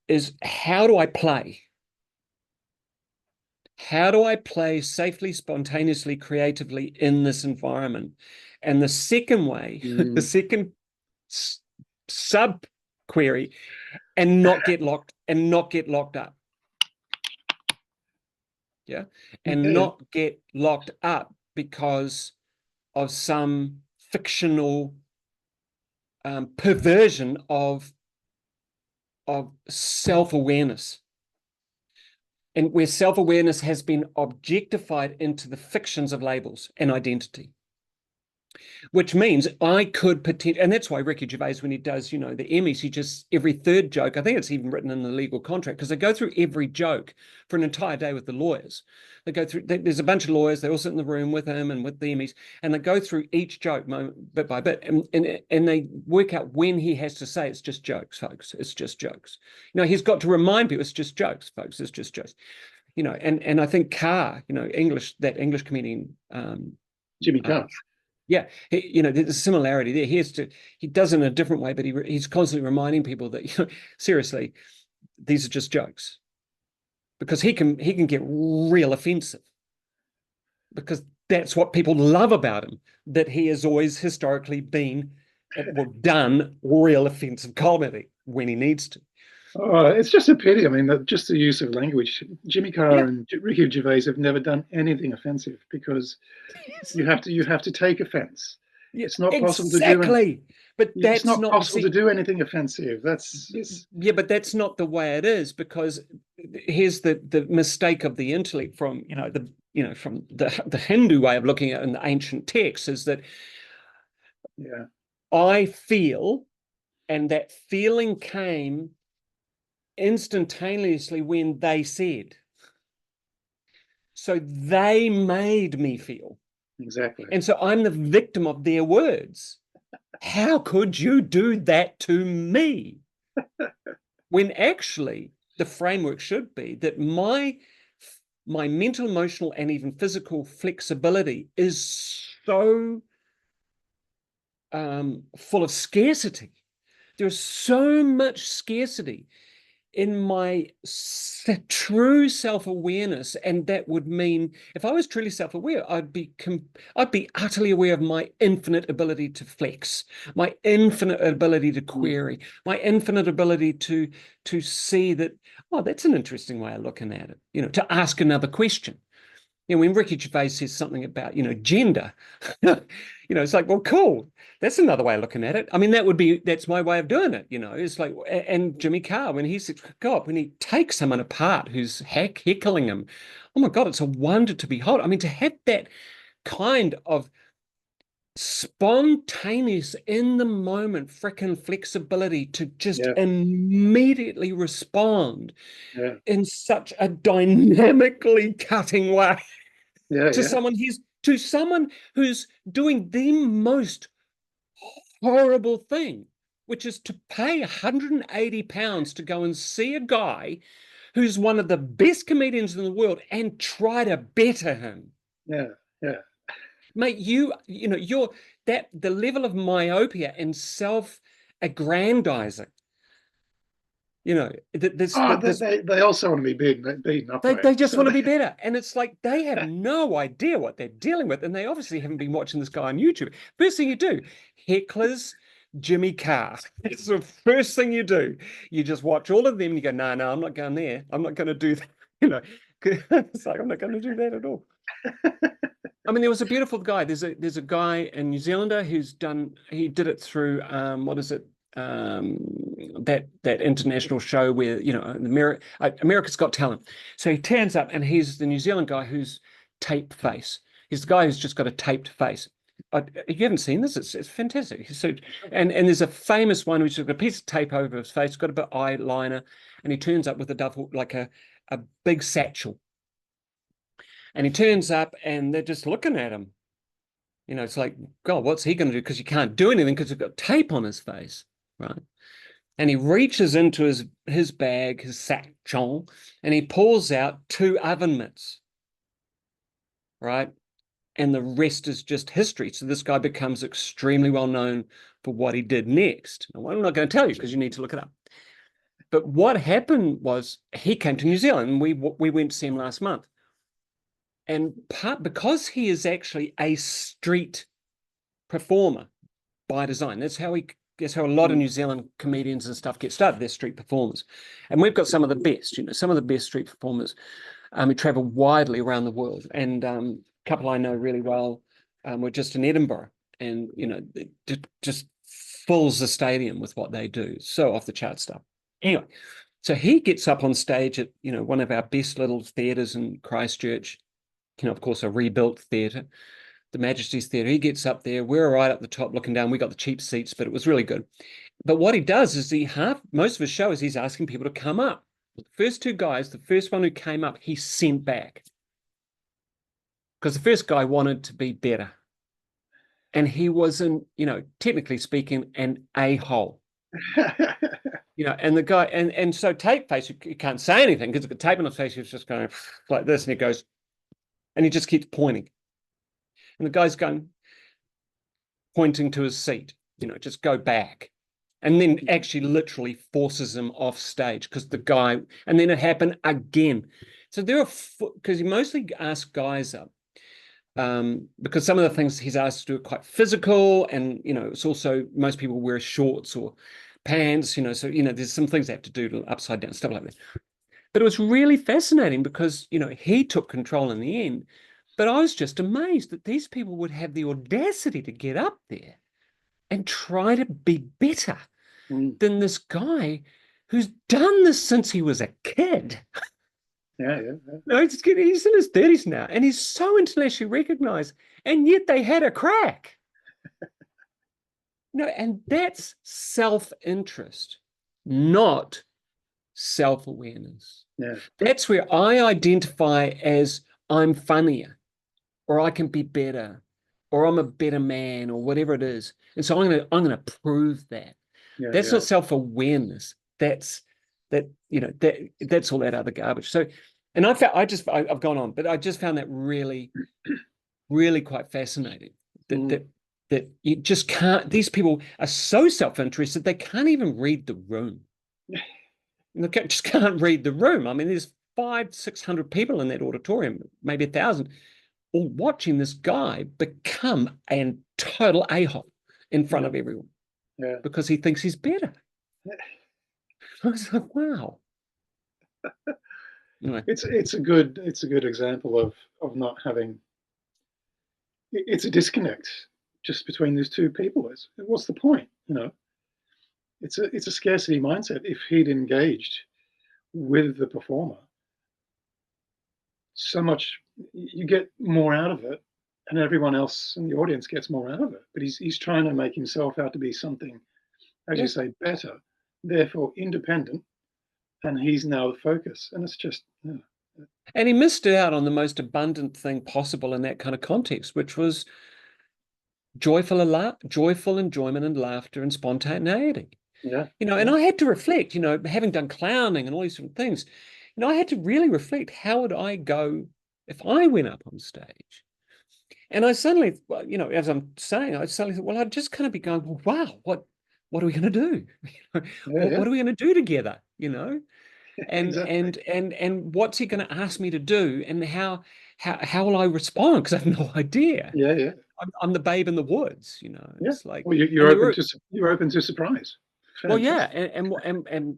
is how do I play? How do I play safely, spontaneously, creatively in this environment? And the second way, the second sub query, and not get locked up. Yeah. And not get locked up because of some fictional perversion of self-awareness, and where self-awareness has been objectified into the fictions of labels and identity. which means I could potentially, and that's why Ricky Gervais, when he does, the Emmys, he just, every third joke, I think it's even written in the legal contract, because they go through every joke for an entire day with the lawyers. They go through, there's a bunch of lawyers, they all sit in the room with him and with the Emmys, and they go through each joke bit by bit, and they work out when he has to say it's just jokes, folks, it's just jokes. He's got to remind people it's just jokes, folks, it's just jokes. And I think Carr, that English comedian, Jimmy Carr. yeah, there's a similarity there. He does it in a different way, but he's constantly reminding people that, seriously, these are just jokes, because he can get real offensive, because that's what people love about him, that he has always historically been, done real offensive comedy when he needs to. Oh, it's just a pity. I mean, just the use of language. Jimmy Carr Yeah. and Ricky Gervais have never done anything offensive, because you have to take offense. Yeah, It's not possible to do exactly. But it's that's not not, possible to do anything offensive. Yeah, but that's not the way it is, because here's the mistake of the intellect from from the Hindu way of looking at it in the ancient texts, is that yeah, I feel, and that feeling came instantaneously when they said. So they made me feel. exactly. And so I'm the victim of their words. How could you do that to me? When actually the framework should be that my mental, emotional, and even physical flexibility is so full of scarcity. There's so much scarcity in my true self-awareness, and that would mean, if I was truly self-aware, I'd be utterly aware of my infinite ability to flex, my infinite ability to query, my infinite ability to see that, oh, that's an interesting way of looking at it, to ask another question. When Ricky Gervais says something about, gender, it's like, well, cool. That's another way of looking at it. I mean, that's my way of doing it. It's like, and Jimmy Carr, when he says, God, when he takes someone apart who's heckling him, oh my God, it's a wonder to behold. I mean, to have that kind of spontaneous, in the moment, frickin' flexibility to just Yeah, immediately respond yeah, in such a dynamically cutting way yeah, to yeah, someone who's doing the most horrible thing, which is to pay £180 to go and see a guy who's one of the best comedians in the world and try to better him. yeah, yeah. Mate, you're that the level of myopia and self-aggrandizing, Oh, this they also want to be beaten up They, by it. they just So want to be better. And it's like they have no idea what they're dealing with. And they obviously haven't been watching this guy on YouTube. First thing you do, hecklers, Jimmy Carr. It's the first thing you do. You just watch all of them and you go, no, I'm not going there. I'm not going to do that. It's like, I'm not going to do that at all. I mean, there was a beautiful guy. There's a guy in New Zealander he did it through what is it? That international show where America's Got Talent. So he turns up and he's the New Zealand guy who's tape face. He's the guy who's just got a taped face. You haven't seen this? It's fantastic. So and there's a famous one which has got a piece of tape over his face, got a bit of eyeliner, and he turns up with a duffel, like a big satchel. And he turns up and they're just looking at him. It's like, God, what's he going to do? Because you can't do anything because he's got tape on his face, right? And he reaches into his bag, his satchel, and he pulls out 2 oven mitts, right? And the rest is just history. So this guy becomes extremely well known for what he did next. Now, I'm not going to tell you because you need to look it up. But what happened was he came to New Zealand, and we went to see him last month. And because he is actually a street performer by design, that's how a lot of New Zealand comedians and stuff get started. They're street performers, and we've got some of the best. Some of the best street performers. We travel widely around the world, and a couple I know really well were just in Edinburgh, and it just fills the stadium with what they do. So off the chart stuff. Anyway, so he gets up on stage at one of our best little theatres in Christchurch. Of course, a rebuilt theatre. the Majesty's Theatre. He gets up there. We're right up the top looking down. We got the cheap seats, but it was really good. But what he does is most of his show is he's asking people to come up. The first two guys, the first one who came up, he sent back. Because the first guy wanted to be better. And he wasn't, technically speaking, an a-hole. And the guy, and so Tapeface, you can't say anything because the tape on his face, he was just going like this, and he goes, and he just keeps pointing. And the guy's pointing to his seat, just go back. And then actually literally forces him off stage because the guy, and then it happened again. So because he mostly asks guys up, because some of the things he's asked to do are quite physical, and it's also most people wear shorts or pants, so there's some things they have to do upside down, stuff like that. But it was really fascinating because he took control in the end. But I was just amazed that these people would have the audacity to get up there and try to be better than this guy who's done this since he was a kid. Yeah. No, he's in his 30s now, and he's so internationally recognized, and yet they had a crack. And that's self-interest, not self-awareness. Yeah. That's where I identify as I'm funnier, or I can be better, or I'm a better man, or whatever it is. And so I'm gonna prove that. That's not self-awareness. That's all that other garbage. So, and I've gone on, but I just found that really, really quite fascinating. That you just can't. These people are so self-interested they can't even read the room. They just can't read the room. I mean, there's 500-600 people in that auditorium, maybe 1,000, all watching this guy become a total a-hole in front of everyone. Yeah. Because he thinks he's better. I was like, wow. Anyway. It's a good example of not having. It's a disconnect just between these two people. What's the point? It's a scarcity mindset. If he'd engaged with the performer, so much you get more out of it, and everyone else in the audience gets more out of it. But he's trying to make himself out to be something, as you say, better, therefore independent, and he's now the focus. And it's just, And he missed out on the most abundant thing possible in that kind of context, which was joyful enjoyment and laughter and spontaneity. And I had to reflect, having done clowning and all these different things, I had to really reflect, how would I go if I went up on stage? And I suddenly, as I'm saying, I suddenly thought, well, I'd just kind of be going, well, wow, what are we going to do? What are we going to do together? And exactly. and what's he going to ask me to do, and how will I respond? Because I have no idea. Yeah. I'm the babe in the woods, It's like, well, you're open to surprise. Fantastic. Well, yeah, and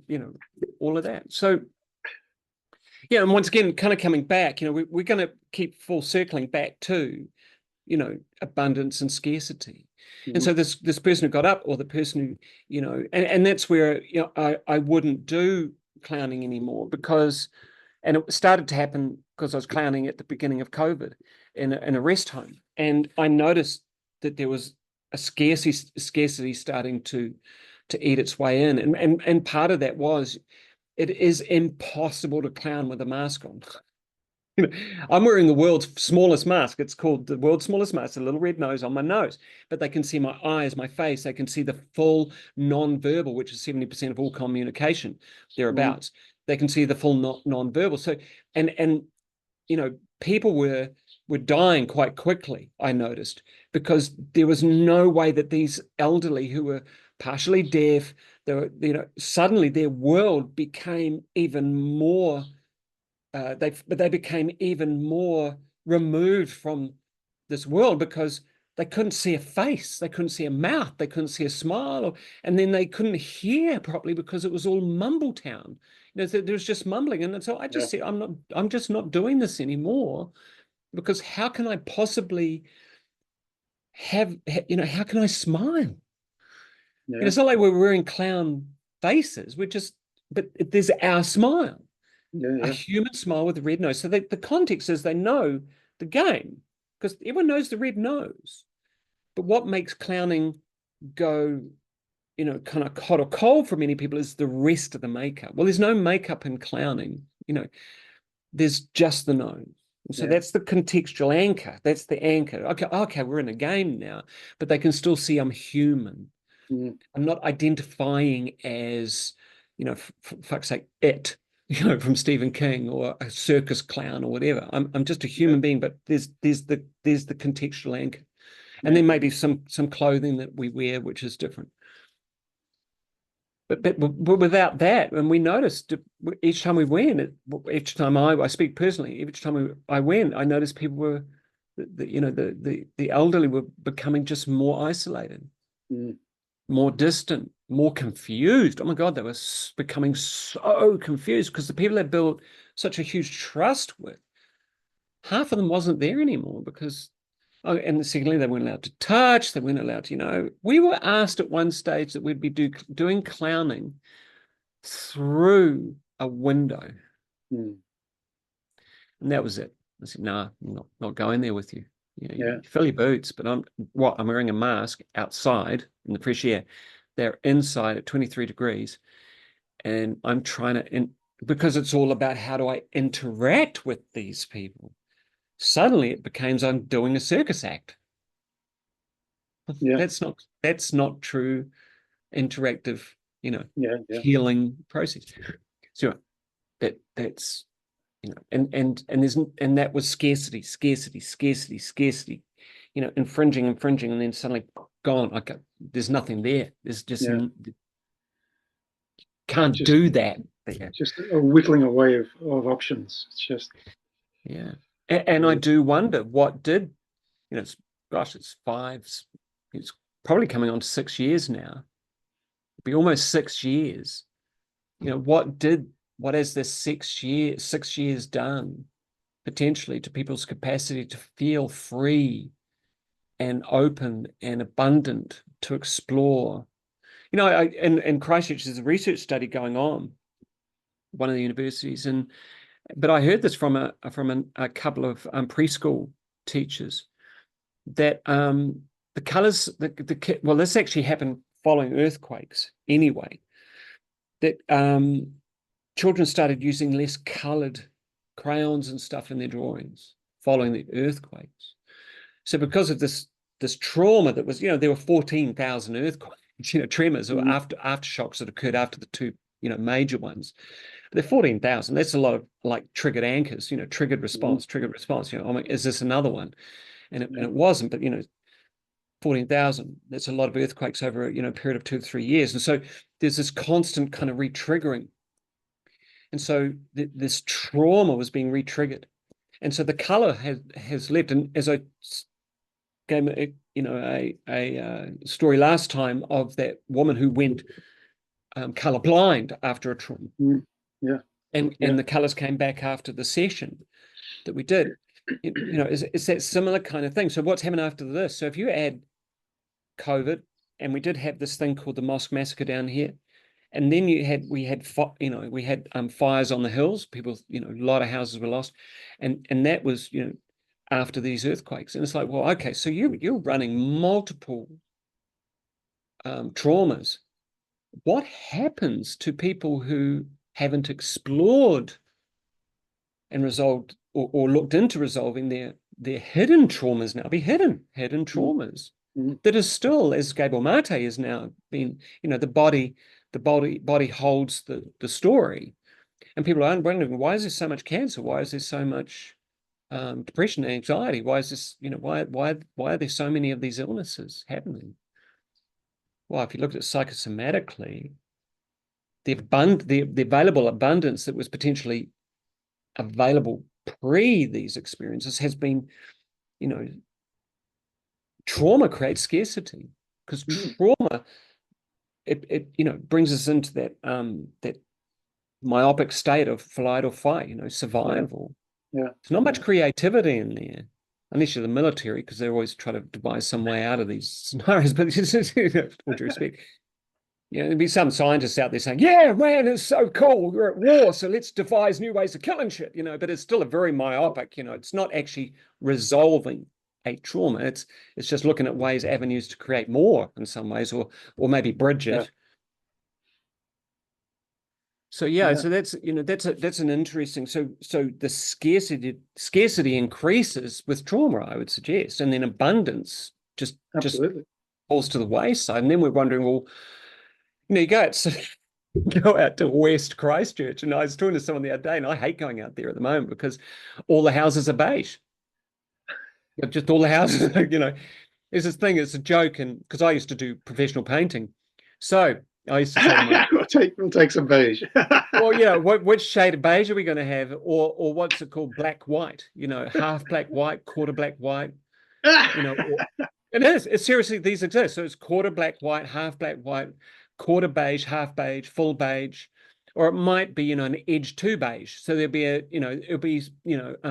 all of that. So, yeah, and once again, kind of coming back, we're going to keep full circling back to, abundance and scarcity. And so this person who got up, or the person who, and that's where I wouldn't do clowning anymore, because, and it started to happen because I was clowning at the beginning of COVID in a rest home, and I noticed that there was a scarcity starting to eat its way in, and part of that was, it is impossible to clown with a mask on. I'm wearing the world's smallest mask. It's called the world's smallest mask, a little red nose on my nose, but they can see my eyes, my face. They can see the full non-verbal, which is 70% of all communication, thereabouts. They can see the full non-verbal. So, and people were dying quite quickly, I noticed, because there was no way that these elderly who were partially deaf, they were, suddenly their world became even more, they became even more removed from this world, because they couldn't see a face, they couldn't see a mouth, they couldn't see a smile, and then they couldn't hear properly because it was all mumble town. There was just mumbling. And so I just said, I'm just not doing this anymore, because how can I possibly how can I smile? It's not like we're wearing clown faces. But there's our smile, a human smile with a red nose. So the context is they know the game, because everyone knows the red nose. But what makes clowning go, kind of hot or cold for many people is the rest of the makeup. Well, there's no makeup in clowning, there's just the nose. And so that's the contextual anchor. That's the anchor. Okay, we're in a game now, but they can still see I'm human. I'm not identifying as, for fuck's sake, it, from Stephen King or a circus clown or whatever. I'm just a human being, but there's the contextual anchor. And then maybe some clothing that we wear, which is different. But without that, and we noticed each time we went, each time I speak personally, each time I went, I noticed people were, the elderly were becoming just more isolated, more distant, more confused. Oh my God, they were becoming so confused because the people they built such a huge trust with, half of them wasn't there anymore because. Oh, and secondly, they weren't allowed to touch. They weren't allowed to, we were asked at one stage that we'd be doing clowning through a window. And that was it. I said, no, I'm not going there with you. You fill your boots, but I'm wearing a mask outside in the fresh air. They're inside at 23 degrees. And I'm trying to, because it's all about how do I interact with these people. Suddenly it becomes I'm doing a circus act. That's not true interactive, healing process. So that's and that was scarcity, infringing, and then suddenly gone. Okay, there's nothing there. There's just can't do that. Just a whittling away of options. It's just And I do wonder what did, it's probably coming on to 6 years now. It'll be almost 6 years. What has this 6 years done potentially to people's capacity to feel free and open and abundant to explore? In Christchurch, there's a research study going on, one of the universities, but I heard this from a couple of preschool teachers that the colors, well, this actually happened following earthquakes anyway, that children started using less colored crayons and stuff in their drawings following the earthquakes. So because of this trauma that was, there were 14,000 earthquakes, tremors or aftershocks that occurred after the two, major ones. They're 14,000. That's a lot of like triggered anchors, triggered response. Is this another one? And it wasn't, but 14,000. That's a lot of earthquakes over a period of 2 to 3 years. And so there's this constant kind of re-triggering. And so this trauma was being re-triggered. And so the color has left. And as I gave a story last time of that woman who went colorblind after a trauma. And the colors came back after the session that we did. Is that similar kind of thing? So what's happened after this? So if you add COVID, and we did have this thing called the Mosque Massacre down here, and then we had fires on the hills. People, a lot of houses were lost, and that was after these earthquakes. And it's like, well, okay, so you're running multiple traumas. What happens to people who haven't explored and resolved or looked into resolving their hidden traumas now? Hidden traumas that is still, as Gabor Mate has now been, the body holds the story, and people are wondering, why is there so much cancer? Why is there so much depression and anxiety? Why is this, why are there so many of these illnesses happening? Well, if you look at it psychosomatically, the available abundance that was potentially available pre these experiences has been, trauma creates scarcity, because trauma, it brings us into that myopic state of flight or fight, survival. There's not much creativity in there, unless you're the military, because they always try to devise some way out of these scenarios. But with due respect, there'd be some scientists out there saying, yeah, man, it's so cool, we're at war, so let's devise new ways of killing shit, but it's still a very myopic, it's not actually resolving trauma. It's just looking at ways, avenues to create more in some ways, or maybe bridge it. Yeah. So yeah, Yeah. so that's that's an interesting. So the scarcity increases with trauma, I would suggest, and then abundance just Absolutely. falls to the wayside. And then we're wondering, well, you go out, go out to West Christchurch, and I was talking to someone the other day, and I hate going out there at the moment because all the houses are beige. Just all the houses, there's this thing, it's a joke, and because I used to do professional painting. So I used to say to my we'll take some beige. well, which shade of beige are we going to have, or what's it called, black white? Half black white, quarter black white. It is. It's seriously, these exist. So it's quarter black white, half black white, quarter beige, half beige, full beige, or it might be an edge to beige. So there'll be it'll be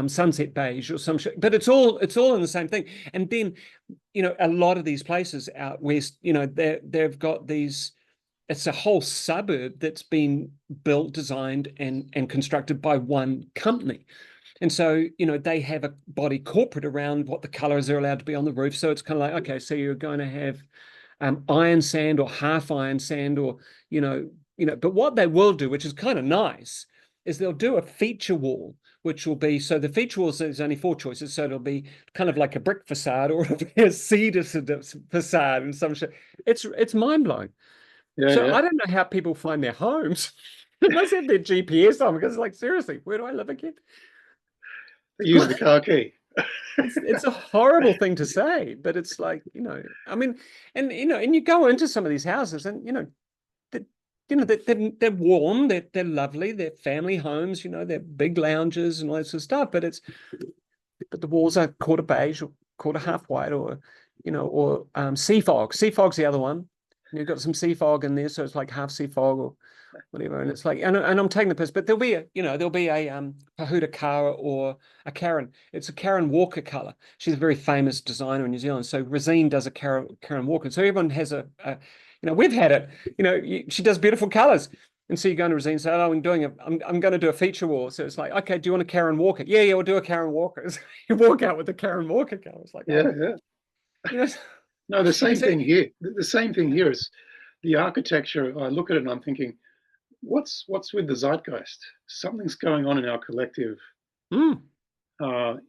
sunset beige or some shit. But it's all in the same thing. And then a lot of these places out west, they've got these. It's a whole suburb that's been built, designed, and constructed by one company. And so, they have a body corporate around what the colors are allowed to be on the roof. So it's kind of like, okay, so you're going to have iron sand or half iron sand, or, but what they will do, which is kind of nice, is they'll do a feature wall, which will be, so the feature walls, there's only 4 choices. So it'll be kind of like a brick facade, or it'll be a cedar facade and some shit. It's mind blowing. Yeah, So yeah. I don't know how people find their homes. They must have their GPS on, because like, seriously, where do I live again? They use the car key. It's a horrible thing to say, but it's like, I mean, and you go into some of these houses, and they're warm, they're lovely, they're family homes, they're big lounges and all that sort of stuff, but the walls are quarter beige or quarter half white, or sea fog. Sea fog's the other one. You've got some sea fog in there, so it's like half sea fog or whatever. And it's like, and I'm taking the piss, but there'll be a Pahuta Kara or a Karen. It's a Karen Walker color. She's a very famous designer in New Zealand. So Resine does a Karen Walker. So everyone has we've had it. She does beautiful colors. And so you go to Resine and say, oh, I'm going to do a feature wall. So it's like, okay, do you want a Karen Walker? Yeah, we'll do a Karen Walker. So you walk out with the Karen Walker color. It's like, Yeah, oh. yeah. No, the same thing here. The same thing here is the architecture. I look at it and I'm thinking, what's with the zeitgeist? Something's going on in our collective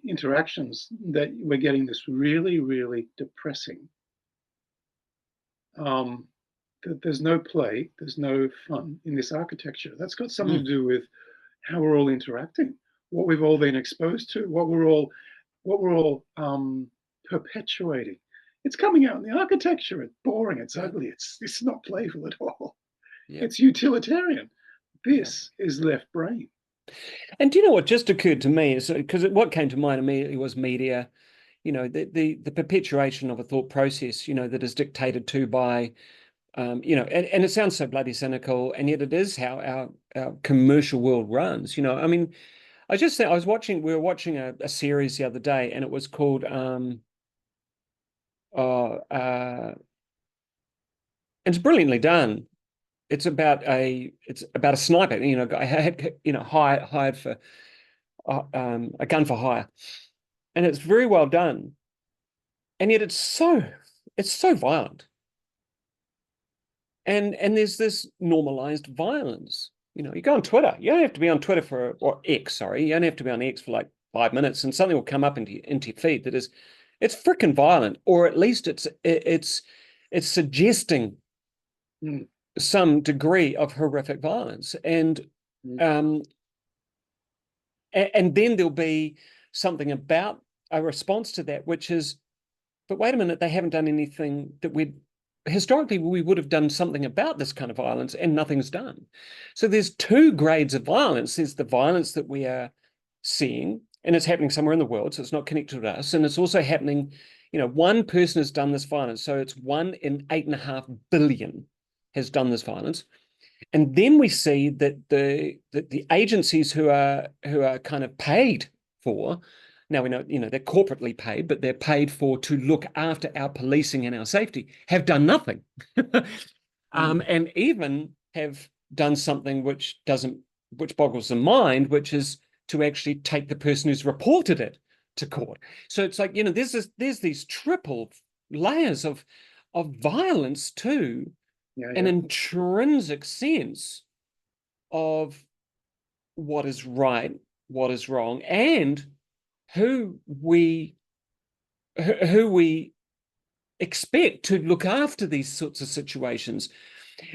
interactions that we're getting this really, really depressing. There's no play, there's no fun in this architecture. That's got something to do with how we're all interacting, what we've all been exposed to, what we're all perpetuating. It's coming out in the architecture. It's boring. It's ugly. It's not playful at all. Yeah. It's utilitarian. This is left brain. And do you know what just occurred to me is, because what came to mind immediately was media, the perpetuation of a thought process, that is dictated to by, and it sounds so bloody cynical, and yet it is how our commercial world runs. I mean, we were watching a series the other day, and it was called it's brilliantly done. It's about a sniper, hired for a gun for hire, and it's very well done, and yet it's so violent, and there's this normalized violence. You go on Twitter. You don't have to be on Twitter or X. Sorry, you don't have to be on X for like 5 minutes, and something will come up into your feed that is, it's freaking violent, or at least it's suggesting some degree of horrific violence, and then there'll be something about a response to that, which is, but wait a minute, they haven't done anything that historically we would have done something about this kind of violence, and nothing's done. So there's 2 grades of violence. There's the violence that we are seeing, and it's happening somewhere in the world, so it's not connected to us, and it's also happening, one person has done this violence, so it's 1 in 8.5 billion has done this violence. And then we see that the agencies who are kind of paid for, now we know, they're corporately paid, but they're paid for to look after our policing and our safety, have done nothing. And even have done something which boggles the mind, which is to actually take the person who's reported it to court. So it's like, there's these triple layers of violence too, Yeah, an yeah, intrinsic sense of what is right, what is wrong, and who we who we expect to look after these sorts of situations.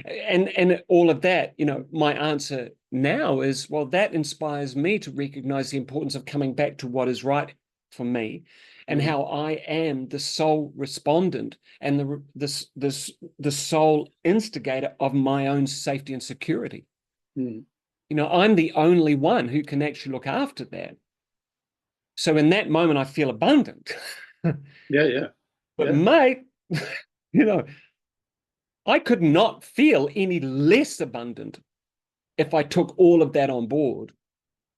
And all of that, my answer now is, well, that inspires me to recognize the importance of coming back to what is right for me, and how I am the sole respondent and the sole instigator of my own safety and security. mm. I'm the only one who can actually look after that. So in that moment, I feel abundant. Yeah, yeah, But yeah, mate, you know, I could not feel any less abundant if I took all of that on board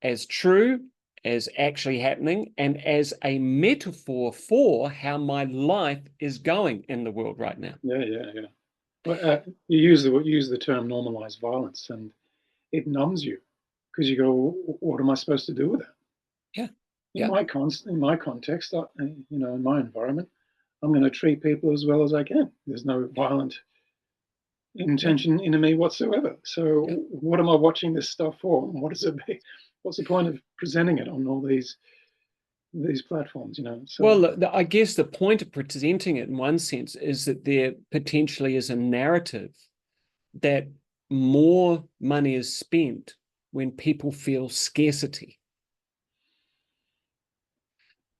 as true, as actually happening, and as a metaphor for how my life is going in the world right now. yeah, yeah, yeah. Well, you use the term normalized violence, and it numbs you because you go, "What am I supposed to do with that?" Yeah. In Yeah. in my context, in my environment, I'm going to treat people as well as I can. There's no violent Yeah. intention in me whatsoever. So, Yeah. what am I watching this stuff for? And what does it be? What's the point of presenting it on all these platforms? So Well, I guess the point of presenting it in one sense is that there potentially is a narrative that more money is spent when people feel scarcity.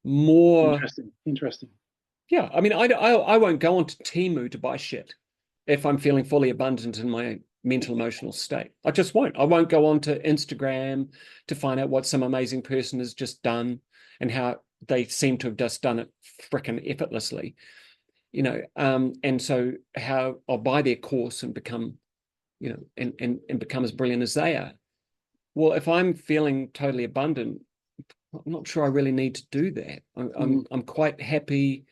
More, interesting. yeah. I mean, I won't go onto Temu to buy shit if I'm feeling fully abundant in my mental emotional state. I just won't. I won't go onto Instagram to find out what some amazing person has just done and how they seem to have just done it frickin' effortlessly. And so how I'll buy their course and become, and become as brilliant as they are. Well, if I'm feeling totally abundant, I'm not sure I really need to do that. I'm quite happy.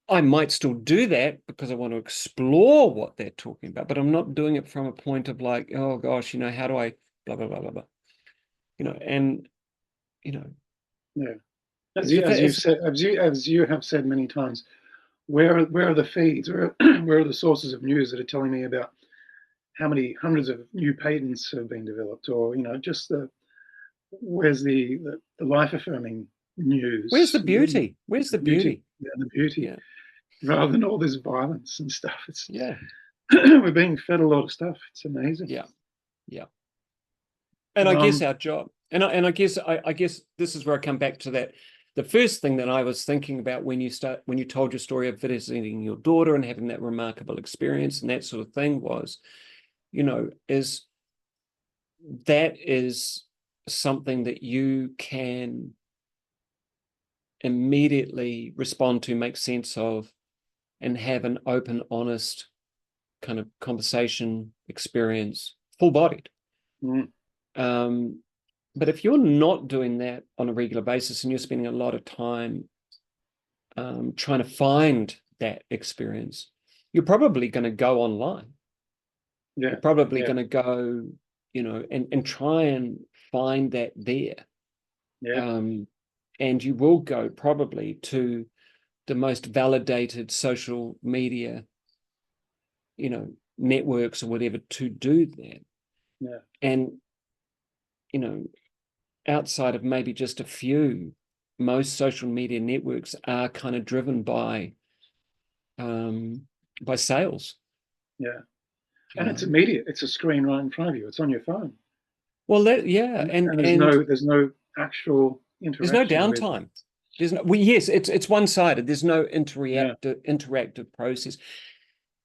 I might still do that because I want to explore what they're talking about, but I'm not doing it from a point of like, oh gosh, how do I blah blah blah blah blah, and you know, Yeah, if as you have said many times, where are the feeds? Where are the sources of news that are telling me about how many hundreds of new patents have been developed, or just where's the life affirming where's the news, beauty? Where's the beauty? yeah, the beauty, Yeah, rather than all this violence and stuff. It's yeah, we're being fed a lot of stuff. It's amazing. yeah, yeah. And I guess Um, our job, and I guess this is where I come back to that. The first thing that I was thinking about when you told your story of visiting your daughter and having that remarkable experience and that sort of thing was, is that is something that you can immediately respond to, make sense of, and have an open, honest kind of conversation experience, full-bodied. mm, But if you're not doing that on a regular basis and you're spending a lot of time trying to find that experience, you're probably going to go online. yeah, You're probably yeah, going to go, and try and find that there. yeah, And you will go probably to the most validated social media, networks or whatever to do that. yeah, And, you know, outside of maybe just a few, most social media networks are kind of driven by sales. yeah. And it's Um, immediate. It's a screen right in front of you. It's on your phone, well, yeah, and and there's no actual there's no interaction with. downtime. There's no, well, yes, it's one-sided. There's no Yeah, interactive process,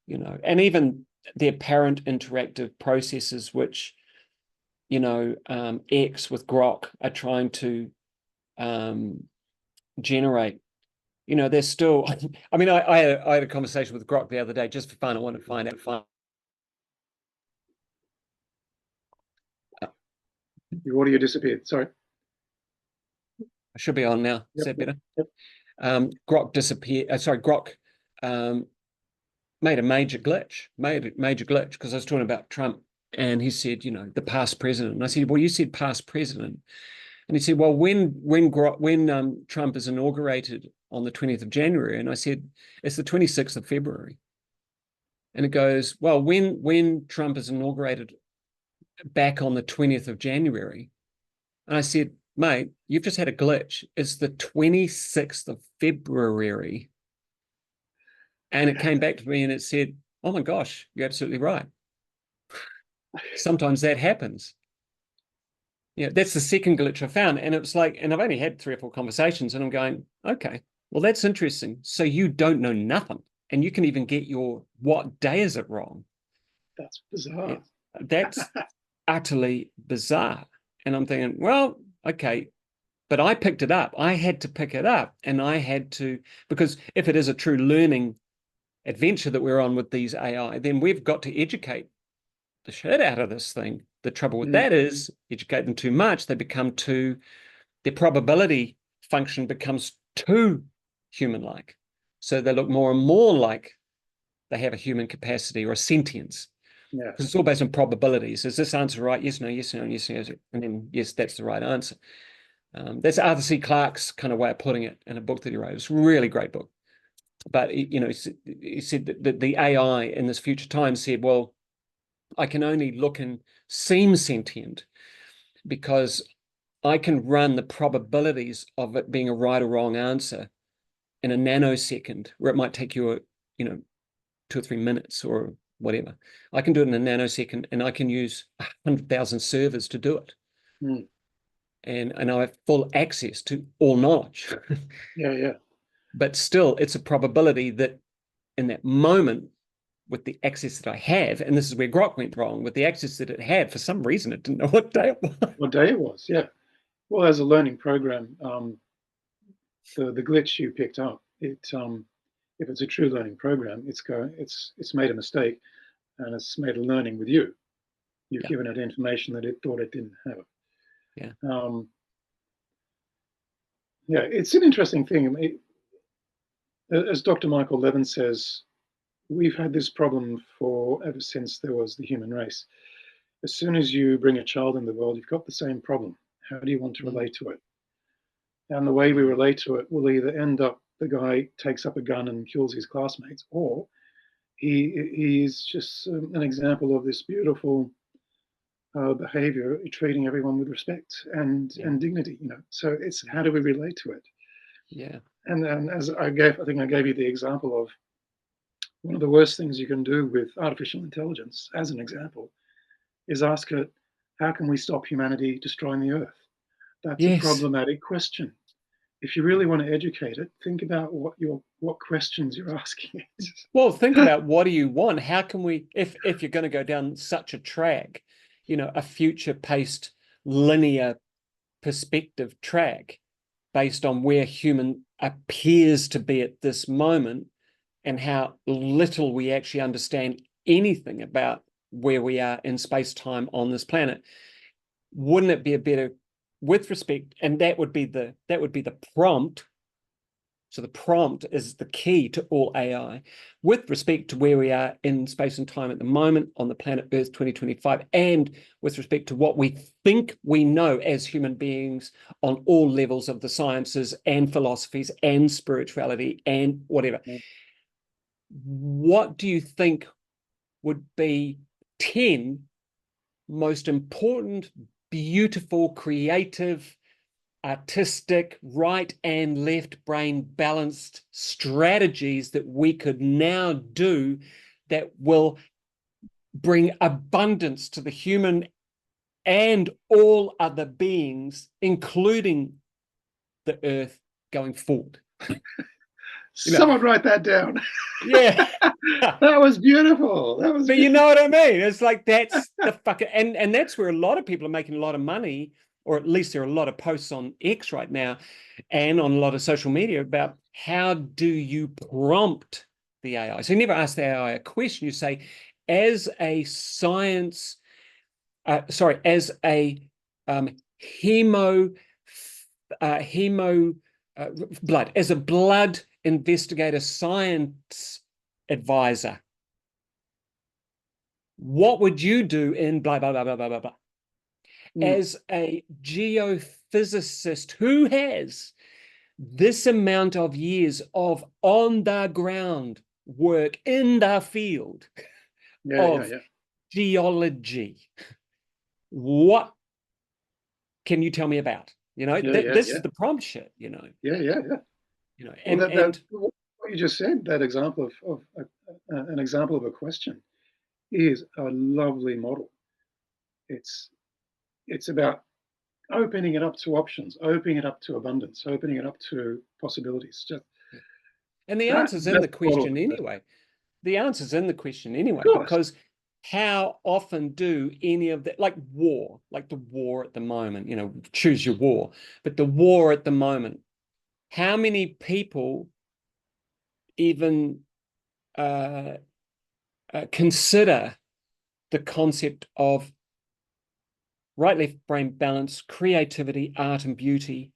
and even the apparent interactive processes which, X with Grok are trying to generate. There's still. I mean, I had a conversation with Grok the other day just for fun. I wanted to find out fun. your audio disappeared. Sorry. I should be on now. Is Yep, that yep, better? yep. Grok disappeared. Sorry, Grok made a major glitch. Made a major glitch because I was talking about Trump, and he said, the past president. And I said, well, you said past president. And he said, well, when Trump is inaugurated on the 20th of January, and I said, it's the 26th of February. And it goes, well, when Trump is inaugurated back on the 20th of January, and I said, mate, you've just had a glitch. It's the 26th of February. And it came back to me and it said, oh my gosh, you're absolutely right. Sometimes that happens. Yeah, that's the second glitch I found. And it was like, and I've only had 3 or 4 conversations and I'm going, okay, well, that's interesting. So you don't know nothing. And you can even get your, what day is it wrong? That's bizarre. Yeah, that's utterly bizarre. And I'm thinking, well, okay, but I picked it up. I had to pick it up and I had to, because if it is a true learning adventure that we're on with these AI, then we've got to educate the shit out of this thing. The trouble with that is educate them too much. They become too, their probability function becomes too human-like. So they look more and more like they have a human capacity or a sentience. Yes. Because it's all based on probabilities. Is this answer right? Yes, no, yes, no, yes, yes. And then, yes, that's the right answer. That's Arthur C. Clarke's kind of way of putting it in a book that he wrote. It's a really great book. But, you know, he said that the AI in this future time said, well, I can only look and seem sentient because I can run the probabilities of it being a right or wrong answer in a nanosecond, where it might take you, 2 or 3 minutes or whatever. I can do it in a nanosecond, and I can use 100,000 servers to do it. And I have full access to all knowledge. Yeah. But still, it's a probability that in that moment, with the access that I have, and this is where Grok went wrong, with the access that it had, for some reason, it didn't know what day it was. What day it was, yeah. Well, as a learning program, the glitch you picked up, if it's a true learning program, it's made a mistake and it's made a learning with you. You've given it information that it thought it didn't have. Yeah. Yeah, it's an interesting thing. As Dr. Michael Levin says, we've had this problem for ever since there was the human race. As soon as you bring a child in the world, you've got the same problem. How do you want to relate to it? And the way we relate to it will either end up the guy takes up a gun and kills his classmates, or he is just an example of this beautiful behavior, treating everyone with respect and dignity. So it's how do we relate to it? Yeah. And as I think I gave you the example of one of the worst things you can do with artificial intelligence, as an example, is ask it, how can we stop humanity destroying the earth? That's a problematic question. If you really want to educate it, think about what questions you're asking it. Well, think about, what do you want? How can we, if you're going to go down such a track, a future-paced linear perspective track based on where human appears to be at this moment and how little we actually understand anything about where we are in space-time on this planet, wouldn't it be a better, with respect, and that would be the prompt. So the prompt is the key to all AI with respect to where we are in space and time at the moment on the planet Earth 2025, and with respect to what we think we know as human beings on all levels of the sciences and philosophies and spirituality and whatever. What do you think would be 10 most important, beautiful, creative, artistic, right and left brain balanced strategies that we could now do that will bring abundance to the human and all other beings, including the earth, going forward? Someone write that down. Yeah. That was beautiful. But you know what I mean? It's like, that's the fucking, and that's where a lot of people are making a lot of money, or at least there are a lot of posts on X right now and on a lot of social media about how do you prompt the AI. So you never ask the AI a question. You say, as a science, as a blood, as a blood investigator science advisor, what would you do in blah, blah, blah, blah, blah, blah, blah? as a geophysicist who has this amount of years of on the ground work in the field of geology, what can you tell me about? This is the prompt shit, Yeah. Well, and what you just said, that example of an example of a question, is a lovely model. It's about opening it up to options, opening it up to abundance, opening it up to possibilities. And the answer's in the question anyway. The answer's in the question anyway, because how often do any of that, like the war at the moment, choose your war, but the war at the moment, how many people even consider the concept of right-left brain balance, creativity, art and beauty,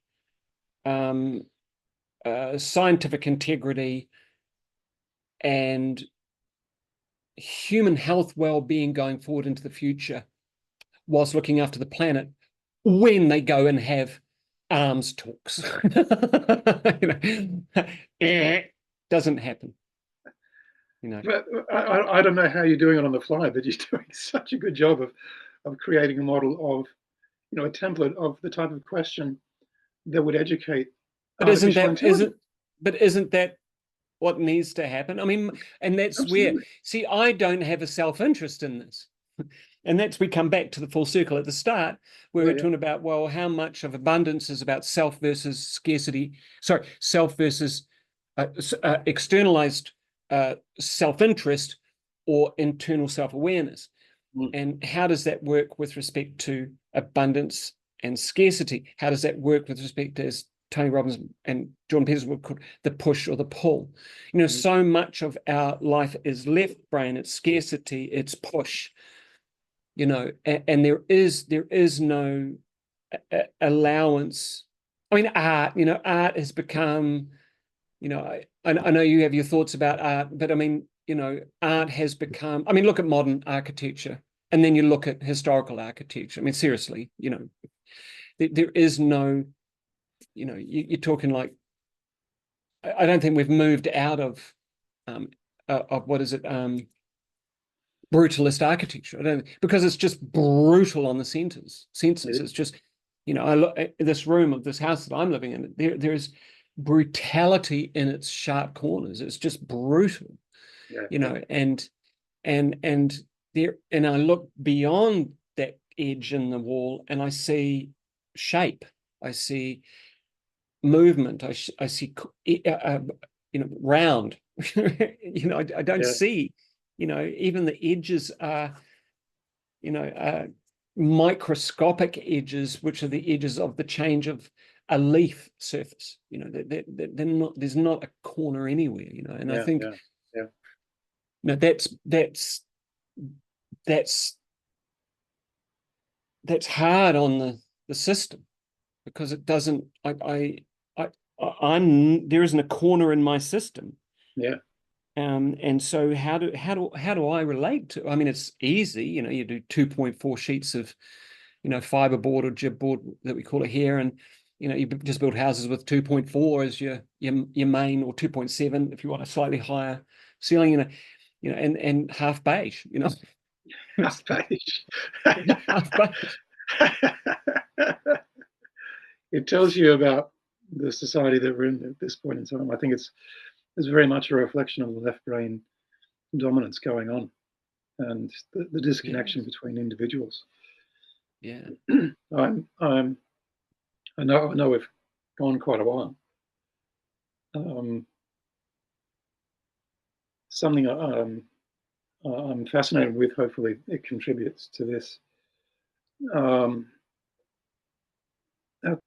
scientific integrity, and human health, well-being going forward into the future, whilst looking after the planet, when they go and have arms talks? Doesn't happen. But I don't know how you're doing it on the fly, but you're doing such a good job of creating a model of, a template of the type of question that would educate artificial intelligence. Isn't that what needs to happen? I mean, and that's Absolutely. where, see, I don't have a self-interest in this. And we come back to the full circle at the start, where we're talking about, well, how much of abundance is about self versus scarcity, self versus externalized self-interest or internal self-awareness. And how does that work with respect to abundance and scarcity? How does that work with respect to, as Tony Robbins and Jordan Peterson would call, the push or the pull? So much of our life is left brain, it's scarcity, it's push. And there is no allowance. I mean, art has become, I know you have your thoughts about art, but I mean, art has become, I mean, look at modern architecture, and then you look at historical architecture. I mean, seriously, there is no, you're talking like, I don't think we've moved out of what is it, brutalist architecture. Because it's just brutal on the senses. It's just, I look at this room of this house that I'm living in, there's brutality in its sharp corners. It's just brutal. And I look beyond that edge in the wall and I see shape, I see movement, I see round. I don't see, even the edges are, microscopic edges, which are the edges of the change of a leaf surface. They're not, there's not a corner anywhere. And I think that's hard on the system, because it doesn't, there isn't a corner in my system. And so how do I relate to? I mean, it's easy, you do 2.4 sheets of, fiberboard or jibboard that we call it here, and you just build houses with 2.4 as your main, or 2.7 if you want a slightly higher ceiling, and half beige, half beige. half beige. It tells you about the society that we're in at this point in time. I think it's very much a reflection of the left brain dominance going on, and the disconnection between individuals. I know we've gone quite a while. Something I'm fascinated with, hopefully it contributes to this.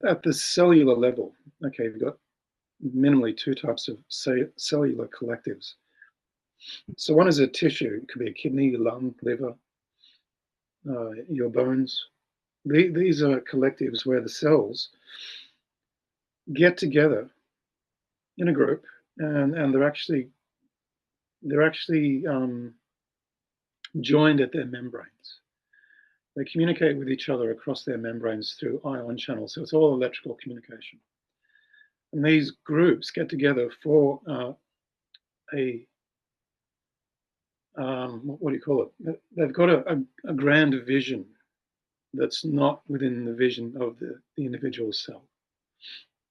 At the cellular level, okay, we've got minimally two types of cellular collectives. So one is a tissue. It could be a kidney, lung, liver, your bones. These are collectives where the cells get together in a group, and they're actually joined at their membranes. They communicate with each other across their membranes through ion channels. So it's all electrical communication. And these groups get together for a what do you call it? They've got a grand vision that's not within the vision of the individual cell.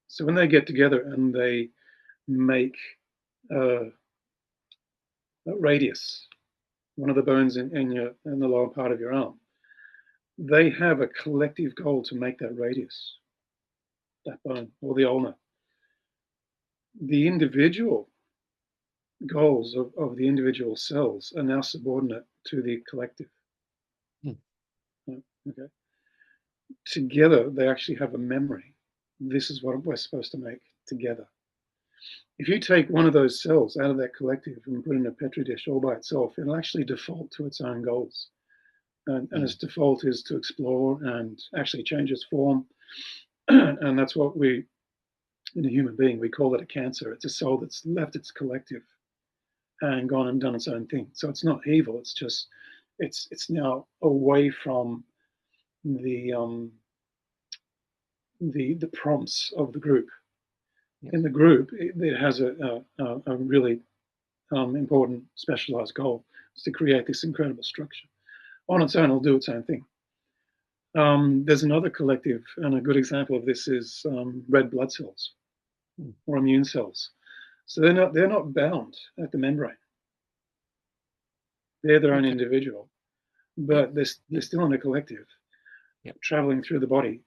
So when they get together and they make a radius, one of the bones in the lower part of your arm, they have a collective goal to make that radius, that bone, or the ulna. The individual goals of the individual cells are now subordinate to the collective. Okay. Together, they actually have a memory. This is what we're supposed to make together. If you take one of those cells out of that collective and put it in a petri dish all by itself, it'll actually default to its own goals. And its default is to explore and actually change its form. And that's what we, in a human being, we call it a cancer. It's a cell that's left its collective and gone and done its own thing. So it's not evil. It's just it's now away from the prompts of the group. In the group, it has a really important specialized goal. Is to create this incredible structure. On its own, it'll do its own thing. There's another collective, and a good example of this is red blood cells or immune cells. So they're not bound at the membrane. They're their own individual, but they're still in a collective, traveling through the body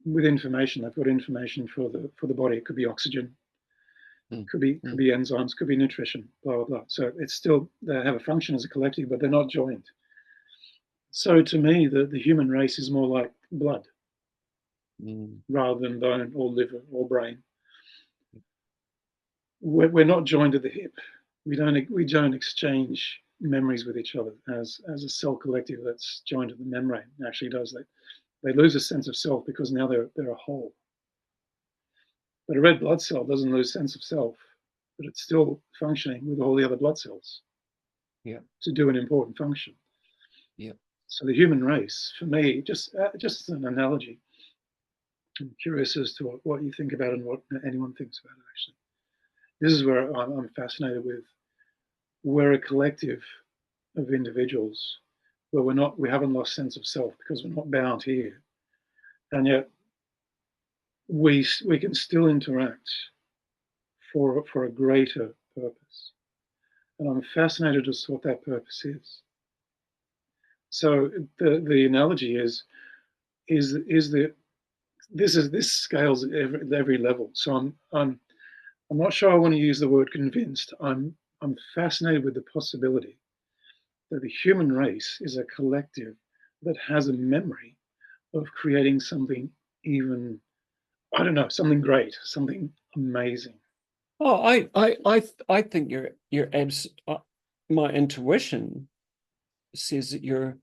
with information. They've got information for the body. It could be oxygen, could be enzymes, could be nutrition, blah blah blah. So it's still, they have a function as a collective, but they're not joined. So to me, the human race is more like blood rather than bone or liver or brain. We're not joined at the hip. We don't exchange memories with each other as a cell collective that's joined at the membrane actually does. They lose a sense of self because now they're a whole. But a red blood cell doesn't lose sense of self, but it's still functioning with all the other blood cells to do an important function. So the human race, for me, just as an analogy, I'm curious as to what you think about it and what anyone thinks about it, actually. This is where I'm fascinated with. We're a collective of individuals where we haven't lost sense of self because we're not bound here. And yet we can still interact for a greater purpose. And I'm fascinated as to what that purpose is. So the analogy is this scales at every level. So I'm not sure I want to use the word convinced. I'm fascinated with the possibility that the human race is a collective that has a memory of creating something even, I don't know, something great, something amazing. Oh, I think my intuition says that you're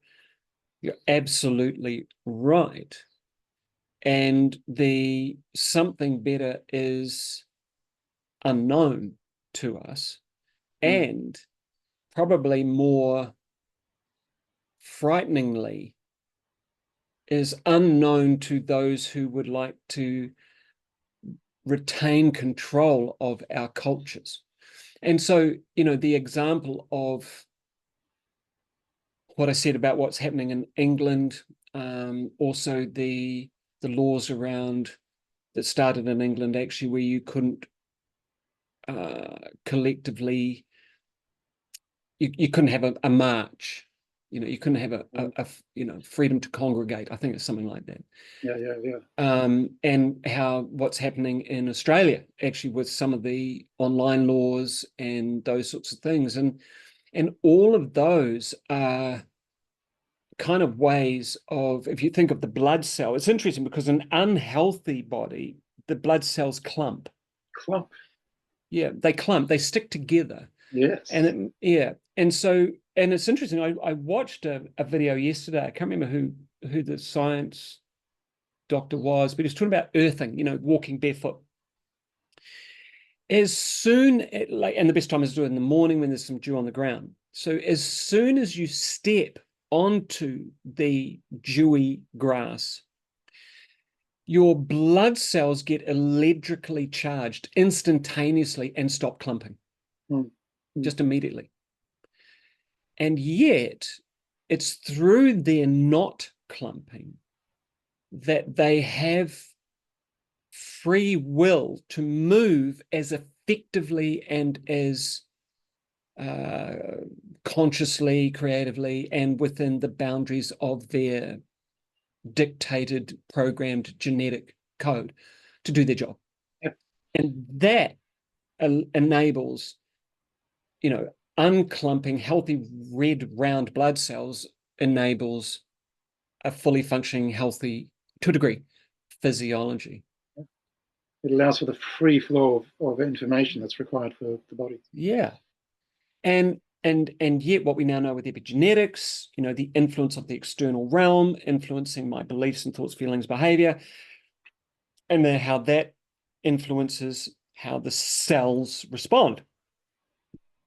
absolutely right. And the something better is unknown to us, and probably more frighteningly is unknown to those who would like to retain control of our cultures. And so, the example of what I said about what's happening in England, also the laws around that started in England, actually, where you couldn't collectively, you couldn't have a march, you couldn't have a freedom to congregate. I think it's something like that. And what's happening in Australia actually with some of the online laws and those sorts of things, and all of those are kind of ways of, if you think of the blood cell, it's interesting because an unhealthy body, the blood cells clump. Yeah, they clump, they stick together. Yes. And and it's interesting. I watched a video yesterday. I can't remember who the science doctor was, but he was talking about earthing, walking barefoot. As soon, and the best time is to do it in the morning when there's some dew on the ground. So as soon as you step onto the dewy grass, your blood cells get electrically charged instantaneously and stop clumping Mm. Mm. just immediately. And yet it's through their not clumping that they have free will to move as effectively and as consciously, creatively, and within the boundaries of their dictated, programmed genetic code to do their job. Yep. And that enables, unclumping healthy red round blood cells enables a fully functioning, healthy, to a degree, physiology. It allows for the free flow of information that's required for the body. Yeah. And yet what we now know with epigenetics, the influence of the external realm influencing my beliefs and thoughts, feelings, behavior, and then how that influences how the cells respond.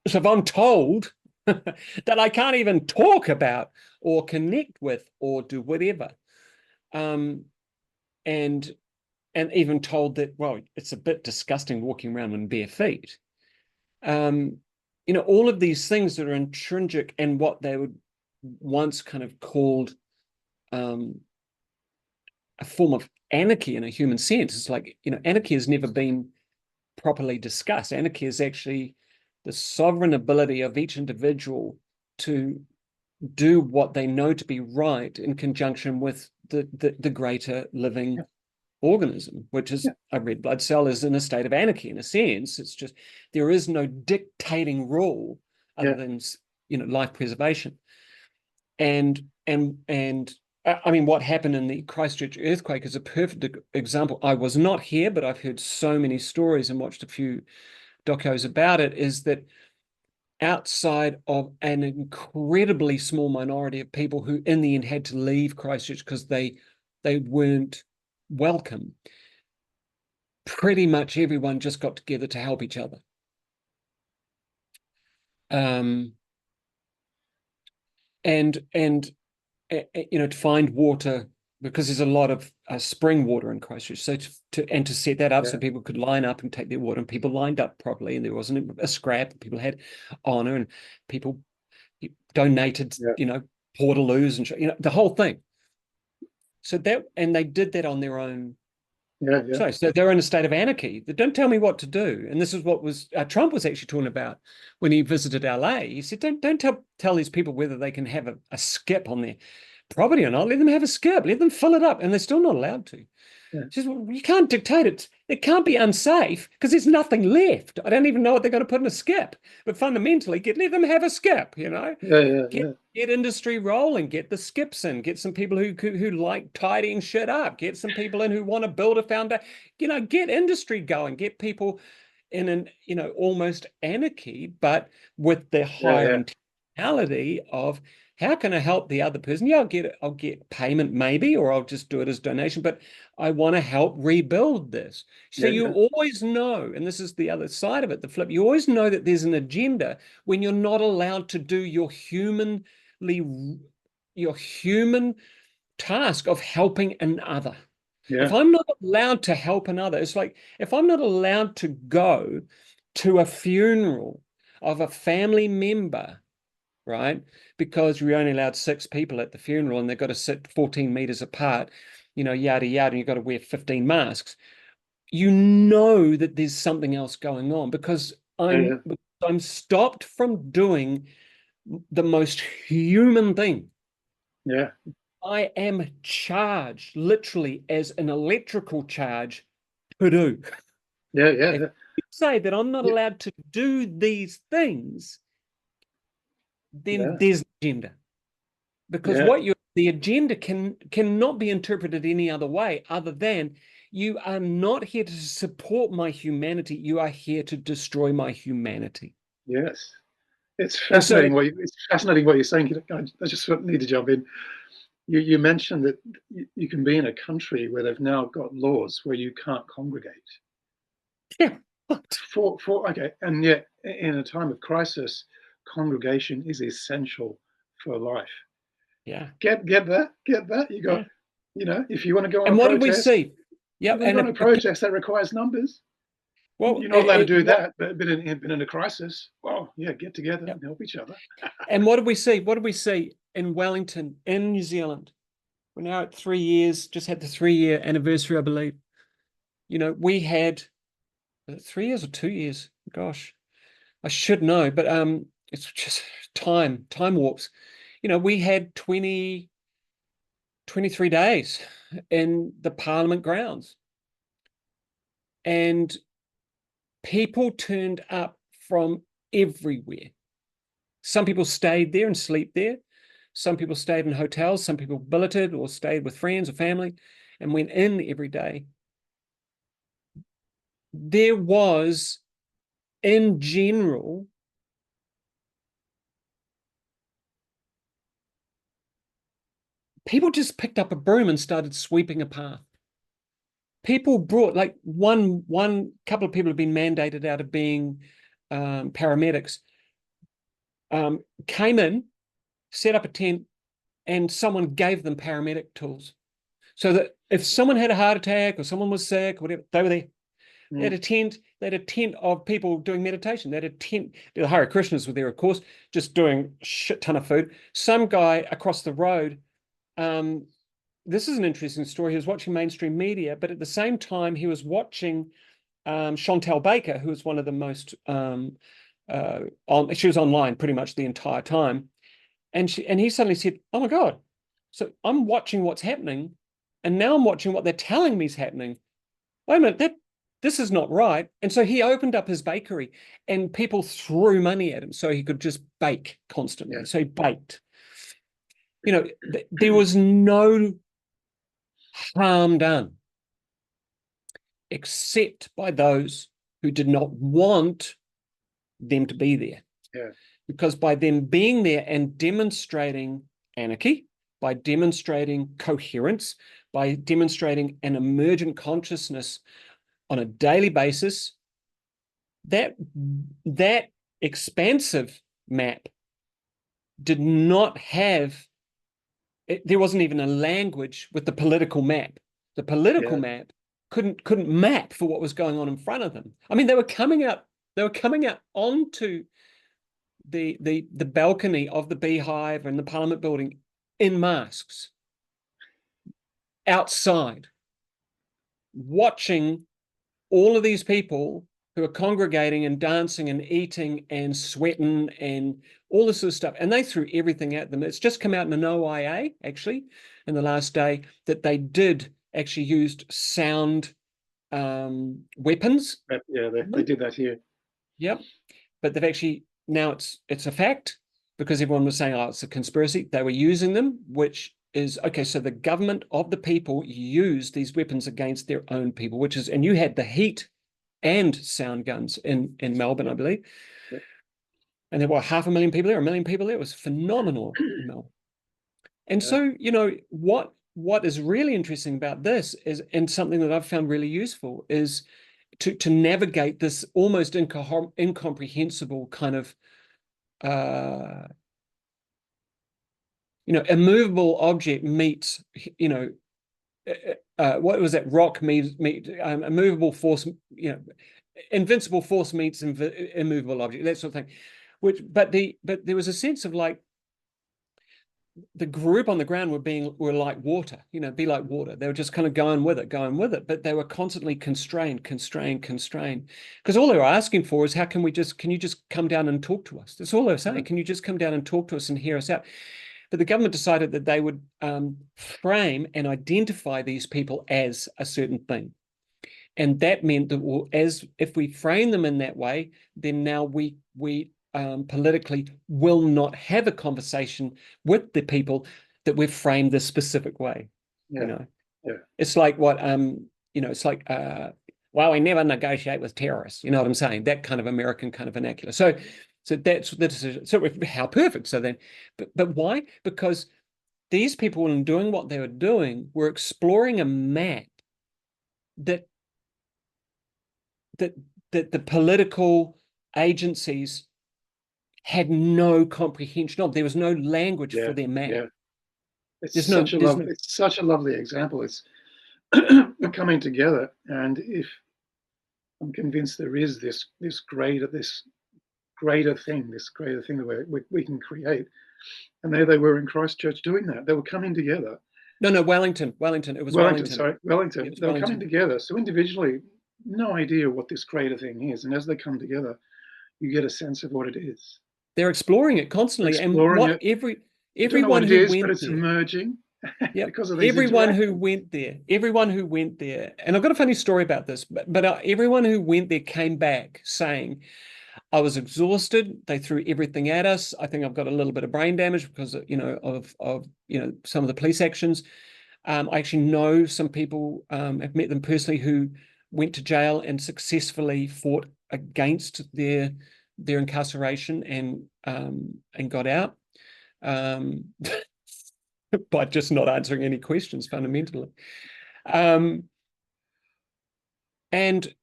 So if I'm told that I can't even talk about or connect with or do whatever, and even told that, well, it's a bit disgusting walking around in bare feet, all of these things that are intrinsic and what they would once kind of called a form of anarchy in a human sense. It's like, anarchy has never been properly discussed. Anarchy is actually the sovereign ability of each individual to do what they know to be right in conjunction with the greater living organism, which is a red blood cell is in a state of anarchy in a sense. It's just there is no dictating rule other than life preservation. And I mean, what happened in the Christchurch earthquake is a perfect example. I was not here, but I've heard so many stories and watched a few docos about it, is that outside of an incredibly small minority of people who in the end had to leave Christchurch because they weren't welcome, pretty much everyone just got together to help each other. And to find water, because there's a lot of spring water in Christchurch. So to set that up so people could line up and take their water, and people lined up properly, and there wasn't a scrap. People had honor, and people donated, portaloos and the whole thing. So and they did that on their own. So they're in a state of anarchy. They don't tell me what to do. And this is what was Trump was actually talking about when he visited LA. He said, don't tell these people whether they can have a skip on their property or not. Let them have a skip. Let them fill it up. And they're still not allowed to. He says, well, you can't dictate it. It can't be unsafe because there's nothing left. I don't even know what they're going to put in a skip. But fundamentally, let them have a skip, Get industry rolling, get the skips in, get some people who like tidying shit up, get some people in who want to build a foundation, get industry going, get people in an, almost anarchy, but with the higher intentionality of how can I help the other person? Yeah, I'll get payment maybe, or I'll just do it as donation, but I want to help rebuild this. So you always know, and this is the other side of it, the flip, you always know that there's an agenda when you're not allowed to do your human task of helping another. If I'm not allowed to help another, it's like if I'm not allowed to go to a funeral of a family member, right? Because we're only allowed 6 people at the funeral and they've got to sit 14 meters apart, yada, yada, and you've got to wear 15 masks. You know that there's something else going on because I'm stopped from doing the most human thing. I am charged literally as an electrical charge to do. If you say that I'm not allowed to do these things, then there's an agenda. Because the agenda cannot be interpreted any other way other than you are not here to support my humanity. You are here to destroy my humanity. Yes. It's fascinating it's fascinating what you're saying. I just need to jump in. You mentioned that you can be in a country where they've now got laws where you can't congregate. Yeah. And yet in a time of crisis congregation is essential for life. Yeah. Get that? Get that? You got, Yeah. if you want to go on a And what did we protest, see? you're Yep. going to go on a protest that requires numbers. Well, You're not allowed to do that, but in a crisis, well, yeah, get together yep. and help each other. And what did we see? What did we see in Wellington, in New Zealand? We're now at 3 years, just had the 3-year anniversary, I believe. We had 3 years or 2 years. Gosh, I should know, but it's just time warps. We had 23 days in the Parliament grounds, and people turned up from everywhere. Some people stayed there and slept there. Some people stayed in hotels. Some people billeted or stayed with friends or family and went in every day. There was, in general, people just picked up a broom and started sweeping a path. People brought, like, one couple of people have been mandated out of being paramedics, came in, set up a tent, and someone gave them paramedic tools. So that if someone had a heart attack or someone was sick, or whatever, they were there. They had a tent of people doing meditation. They had a tent. The Hare Krishnas were there, of course, just doing a shit ton of food. Some guy across the road, this is an interesting story. He was watching mainstream media, but at the same time, he was watching Chantel Baker, who was one of the most she was online pretty much the entire time. And he suddenly said, "Oh my God. So I'm watching what's happening, and now I'm watching what they're telling me is happening. Wait a minute, this is not right." And so he opened up his bakery, and people threw money at him so he could just bake constantly. Yeah. So he baked. There was no harm done except by those who did not want them to be there. Yeah. Because by them being there and demonstrating anarchy, by demonstrating coherence, by demonstrating an emergent consciousness on a daily basis, that expansive map did not have, there wasn't even a language with the political map. The political map couldn't map for what was going on in front of them. I mean, they were coming out onto the balcony of the Beehive and the Parliament building in masks, outside, watching all of these people who are congregating and dancing and eating and sweating and all this sort of stuff. And they threw everything at them. It's just come out in an OIA, actually, in the last day, that they did actually used sound weapons. Yeah, they did that here. Yep. But they've actually, now it's a fact, because everyone was saying, oh, it's a conspiracy. They were using them, which is, okay, so the government of the people used these weapons against their own people, which is, and you had the heat and sound guns in Melbourne, I believe. Yeah. And there were 500,000 people there, 1 million people there. It was phenomenal in Melbourne. And so, what is really interesting about this is, and something that I've found really useful, is to navigate this almost incomprehensible kind of immovable object meets, what was that? Rock meet immovable force, invincible force meets immovable object, that sort of thing. But there was a sense of, like, the group on the ground were like water, be like water. They were just kind of going with it, but they were constantly constrained, because all they were asking for is, can you just come down and talk to us? That's all they were saying. Can you just come down and talk to us and hear us out? But the government decided that they would frame and identify these people as a certain thing. And that meant that if we frame them in that way, then now we politically will not have a conversation with the people that we've framed this specific way. Yeah. It's like what it's like well, we never negotiate with terrorists. You know what I'm saying? That kind of American kind of vernacular. So that's the decision. So how perfect. So then, but why? Because these people, in doing what they were doing, were exploring a map that the political agencies had no comprehension of. There was no language for Yeah, their map. yeah. It's such a lovely example. It's coming together, and if I'm convinced there is this greater thing, that we can create. And there they were in Christchurch doing that. They were coming together. No, Wellington. It was Wellington, Wellington. sorry, Yeah, it Wellington. was They were coming Wellington. together. So individually, no idea what this greater thing is. And as they come together, you get a sense of what it is. They're exploring it They're constantly. And exploring what it. You don't know what everyone it who is, but went it's there, emerging yep, because of these interactions. everyone who went there, and I've got a funny story about this, but everyone who went there came back saying, I was exhausted. They threw everything at us. I think I've got a little bit of brain damage because of some of the police actions. I actually know some people, have met them personally, who went to jail and successfully fought against their incarceration and got out, um, by just not answering any questions fundamentally. Um, and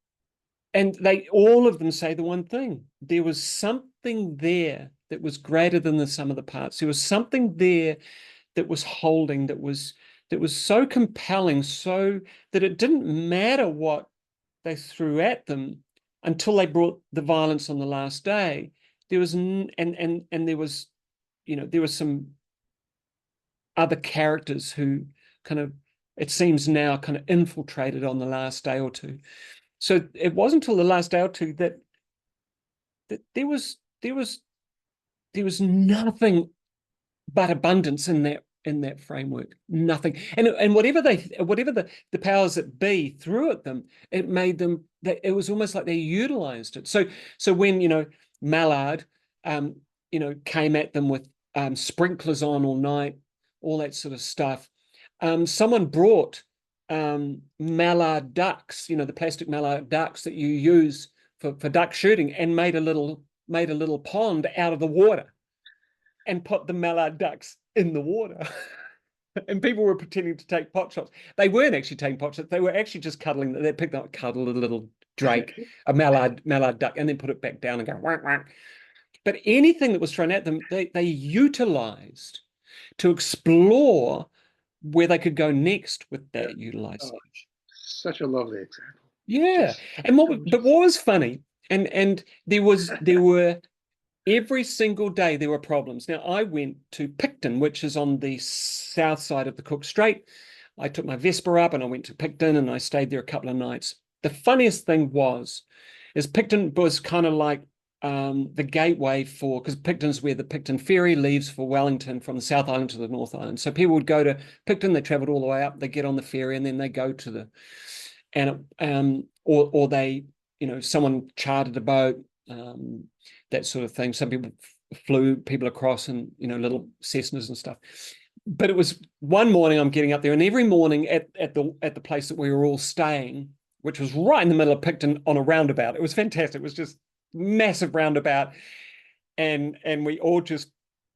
they all of them say the one thing: there was something there that was greater than the sum of the parts. There was something there that was holding, that was so compelling, so that it didn't matter what they threw at them until they brought the violence on the last day. There was and there was, there was some other characters who kind of, it seems now, kind of infiltrated on the last day or two. So it wasn't until the last day or two that there was nothing but abundance in that framework. Nothing. And whatever the powers that be threw at them, it made them, it was almost like they utilized it. So when, Mallard, came at them with sprinklers on all night, all that sort of stuff, someone brought mallard ducks, the plastic mallard ducks that you use for duck shooting, and made a little pond out of the water and put the mallard ducks in the water. And people were pretending to take pot shots. They weren't actually taking pot shots. They were actually just cuddling. They picked up, cuddled a little drake, a mallard duck, and then put it back down and go whack, whack. But anything that was thrown at them, they utilized to explore where they could go next with that utilization. Such a lovely example. Yeah. Just And gorgeous. what was funny, and there were every single day there were problems. Now, I went to Picton, which is on the south side of the Cook Strait. I took my Vespa up and I went to Picton and I stayed there a couple of nights. The funniest thing is Picton was kind of like the gateway for, because Picton's where the Picton ferry leaves for Wellington from the South Island to the North Island. So people would go to Picton, they traveled all the way up, they get on the ferry, and then they go to or they, someone chartered a boat, that sort of thing. Some people flew people across in, little Cessnas and stuff. But it was one morning I'm getting up there, and every morning at the place that we were all staying, which was right in the middle of Picton on a roundabout. It was fantastic. It was just massive roundabout, and we all just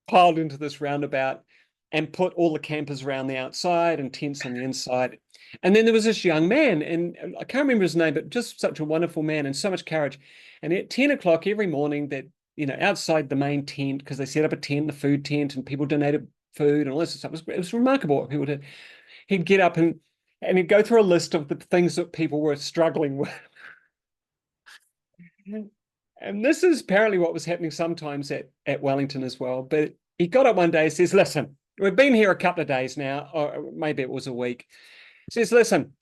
piled into this roundabout and put all the campers around the outside and tents on the inside. And then there was this young man, and I can't remember his name, but just such a wonderful man and so much courage. And at 10 o'clock every morning, that, outside the main tent, because they set up a tent, the food tent, and people donated food and all this stuff. It was remarkable what people did. He'd get up and he'd go through a list of the things that people were struggling with. And this is apparently what was happening sometimes at Wellington as well. But he got up one day and says, listen, we've been here a couple of days now, or maybe it was a week. He says, listen,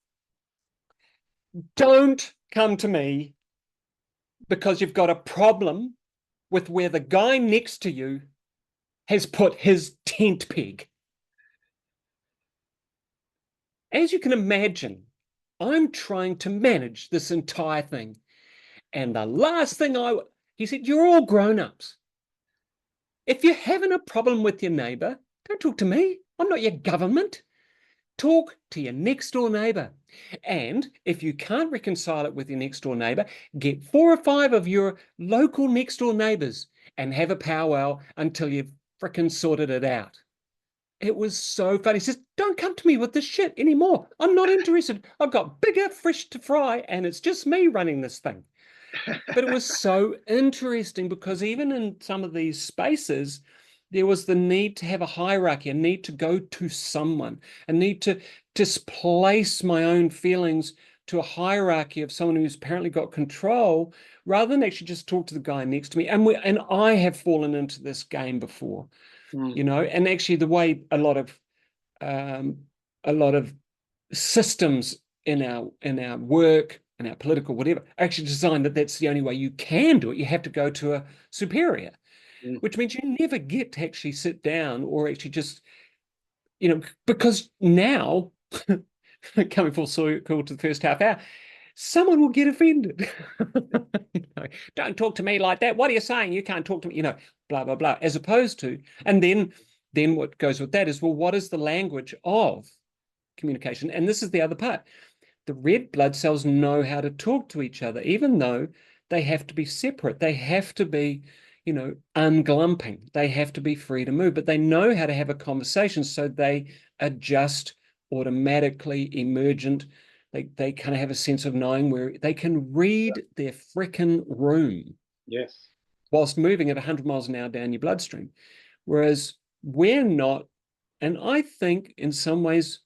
don't come to me because you've got a problem with where the guy next to you has put his tent peg. As you can imagine, I'm trying to manage this entire thing. And the last thing he said, you're all grown-ups. If you're having a problem with your neighbor, don't talk to me. I'm not your government. Talk to your next door neighbor. And if you can't reconcile it with your next door neighbor, get 4 or 5 of your local next door neighbors and have a powwow until you've frickin' sorted it out. It was so funny. He says, don't come to me with this shit anymore. I'm not interested. I've got bigger fish to fry, and it's just me running this thing. But it was so interesting because even in some of these spaces, there was the need to have a hierarchy, a need to go to someone, a need to displace my own feelings to a hierarchy of someone who's apparently got control, rather than actually just talk to the guy next to me. And I have fallen into this game before, Mm, you know, and actually the way um, a lot of systems in our work, in our political whatever, are actually designed that that's the only way you can do it. You have to go to a superior, mm, which means you never get to actually sit down or actually just, you know, because now, coming full circle to the first half hour, someone will get offended. You know, don't talk to me like that. What are you saying? You can't talk to me, you know, blah, blah, blah, as opposed to, and then what goes with that is, well, what is the language of communication? And this is the other part. The red blood cells know how to talk to each other, even though they have to be separate. They have to be, you know, unglumping. They have to be free to move, but they know how to have a conversation, so they adjust automatically, emergent. They kind of have a sense of knowing where they can read their frickin' room yes. whilst moving at 100 miles an hour down your bloodstream. Whereas we're not, and I think in some ways,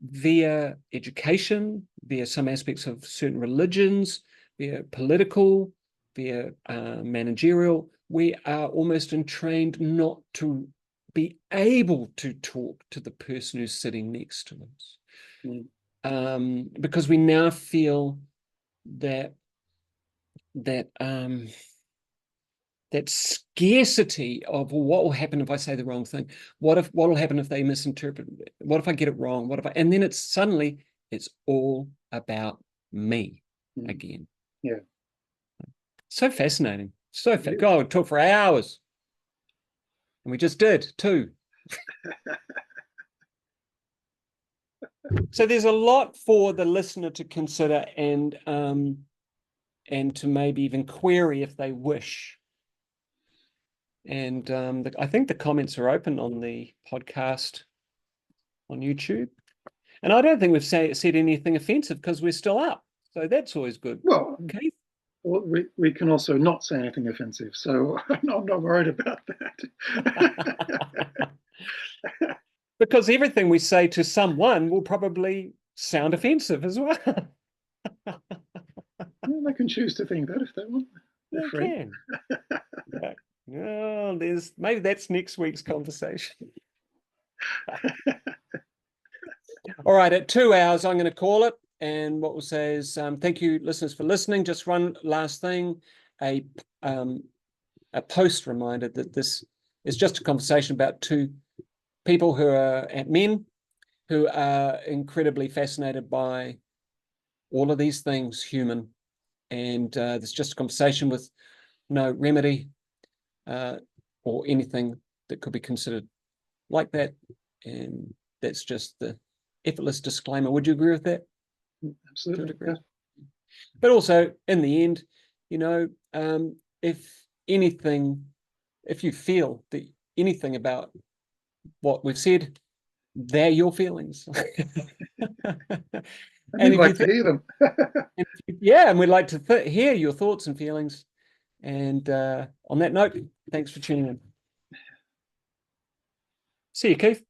via education, via some aspects of certain religions, via political, via managerial, we are almost entrained not to be able to talk to the person who's sitting next to us. Because we now feel that that scarcity of, well, what will happen if I say the wrong thing? What will happen if they misinterpret it? What if I get it wrong? And then it's suddenly it's all about me again. Yeah. So fascinating. God, it talk for hours. And we just did too. So there's a lot for the listener to consider and to maybe even query if they wish. And I think the comments are open on the podcast on YouTube. And I don't think we've said anything offensive because we're still up. So that's always good. Well, Okay. well, we can also not say anything offensive, so I'm not worried about that. Because everything we say to someone will probably sound offensive as well. Well, they can choose to think that if they want. They're They free. can. Yeah. Oh, maybe that's next week's conversation. All right, at 2 hours, I'm going to call it. And what we'll say is thank you, listeners, for listening. Just one last thing, a post reminder that this is just a conversation about two people who are men who are incredibly fascinated by all of these things human. And it's just a conversation with no remedy or anything that could be considered like that. And that's just the effortless disclaimer. Would you agree with that? Absolutely. Yeah. But also, in the end, you know, if you feel that anything about what we've said, they're your feelings. And we'd like to hear them. Yeah, and we'd like to hear your thoughts and feelings. And on that note, thanks for tuning in. See you, Keith.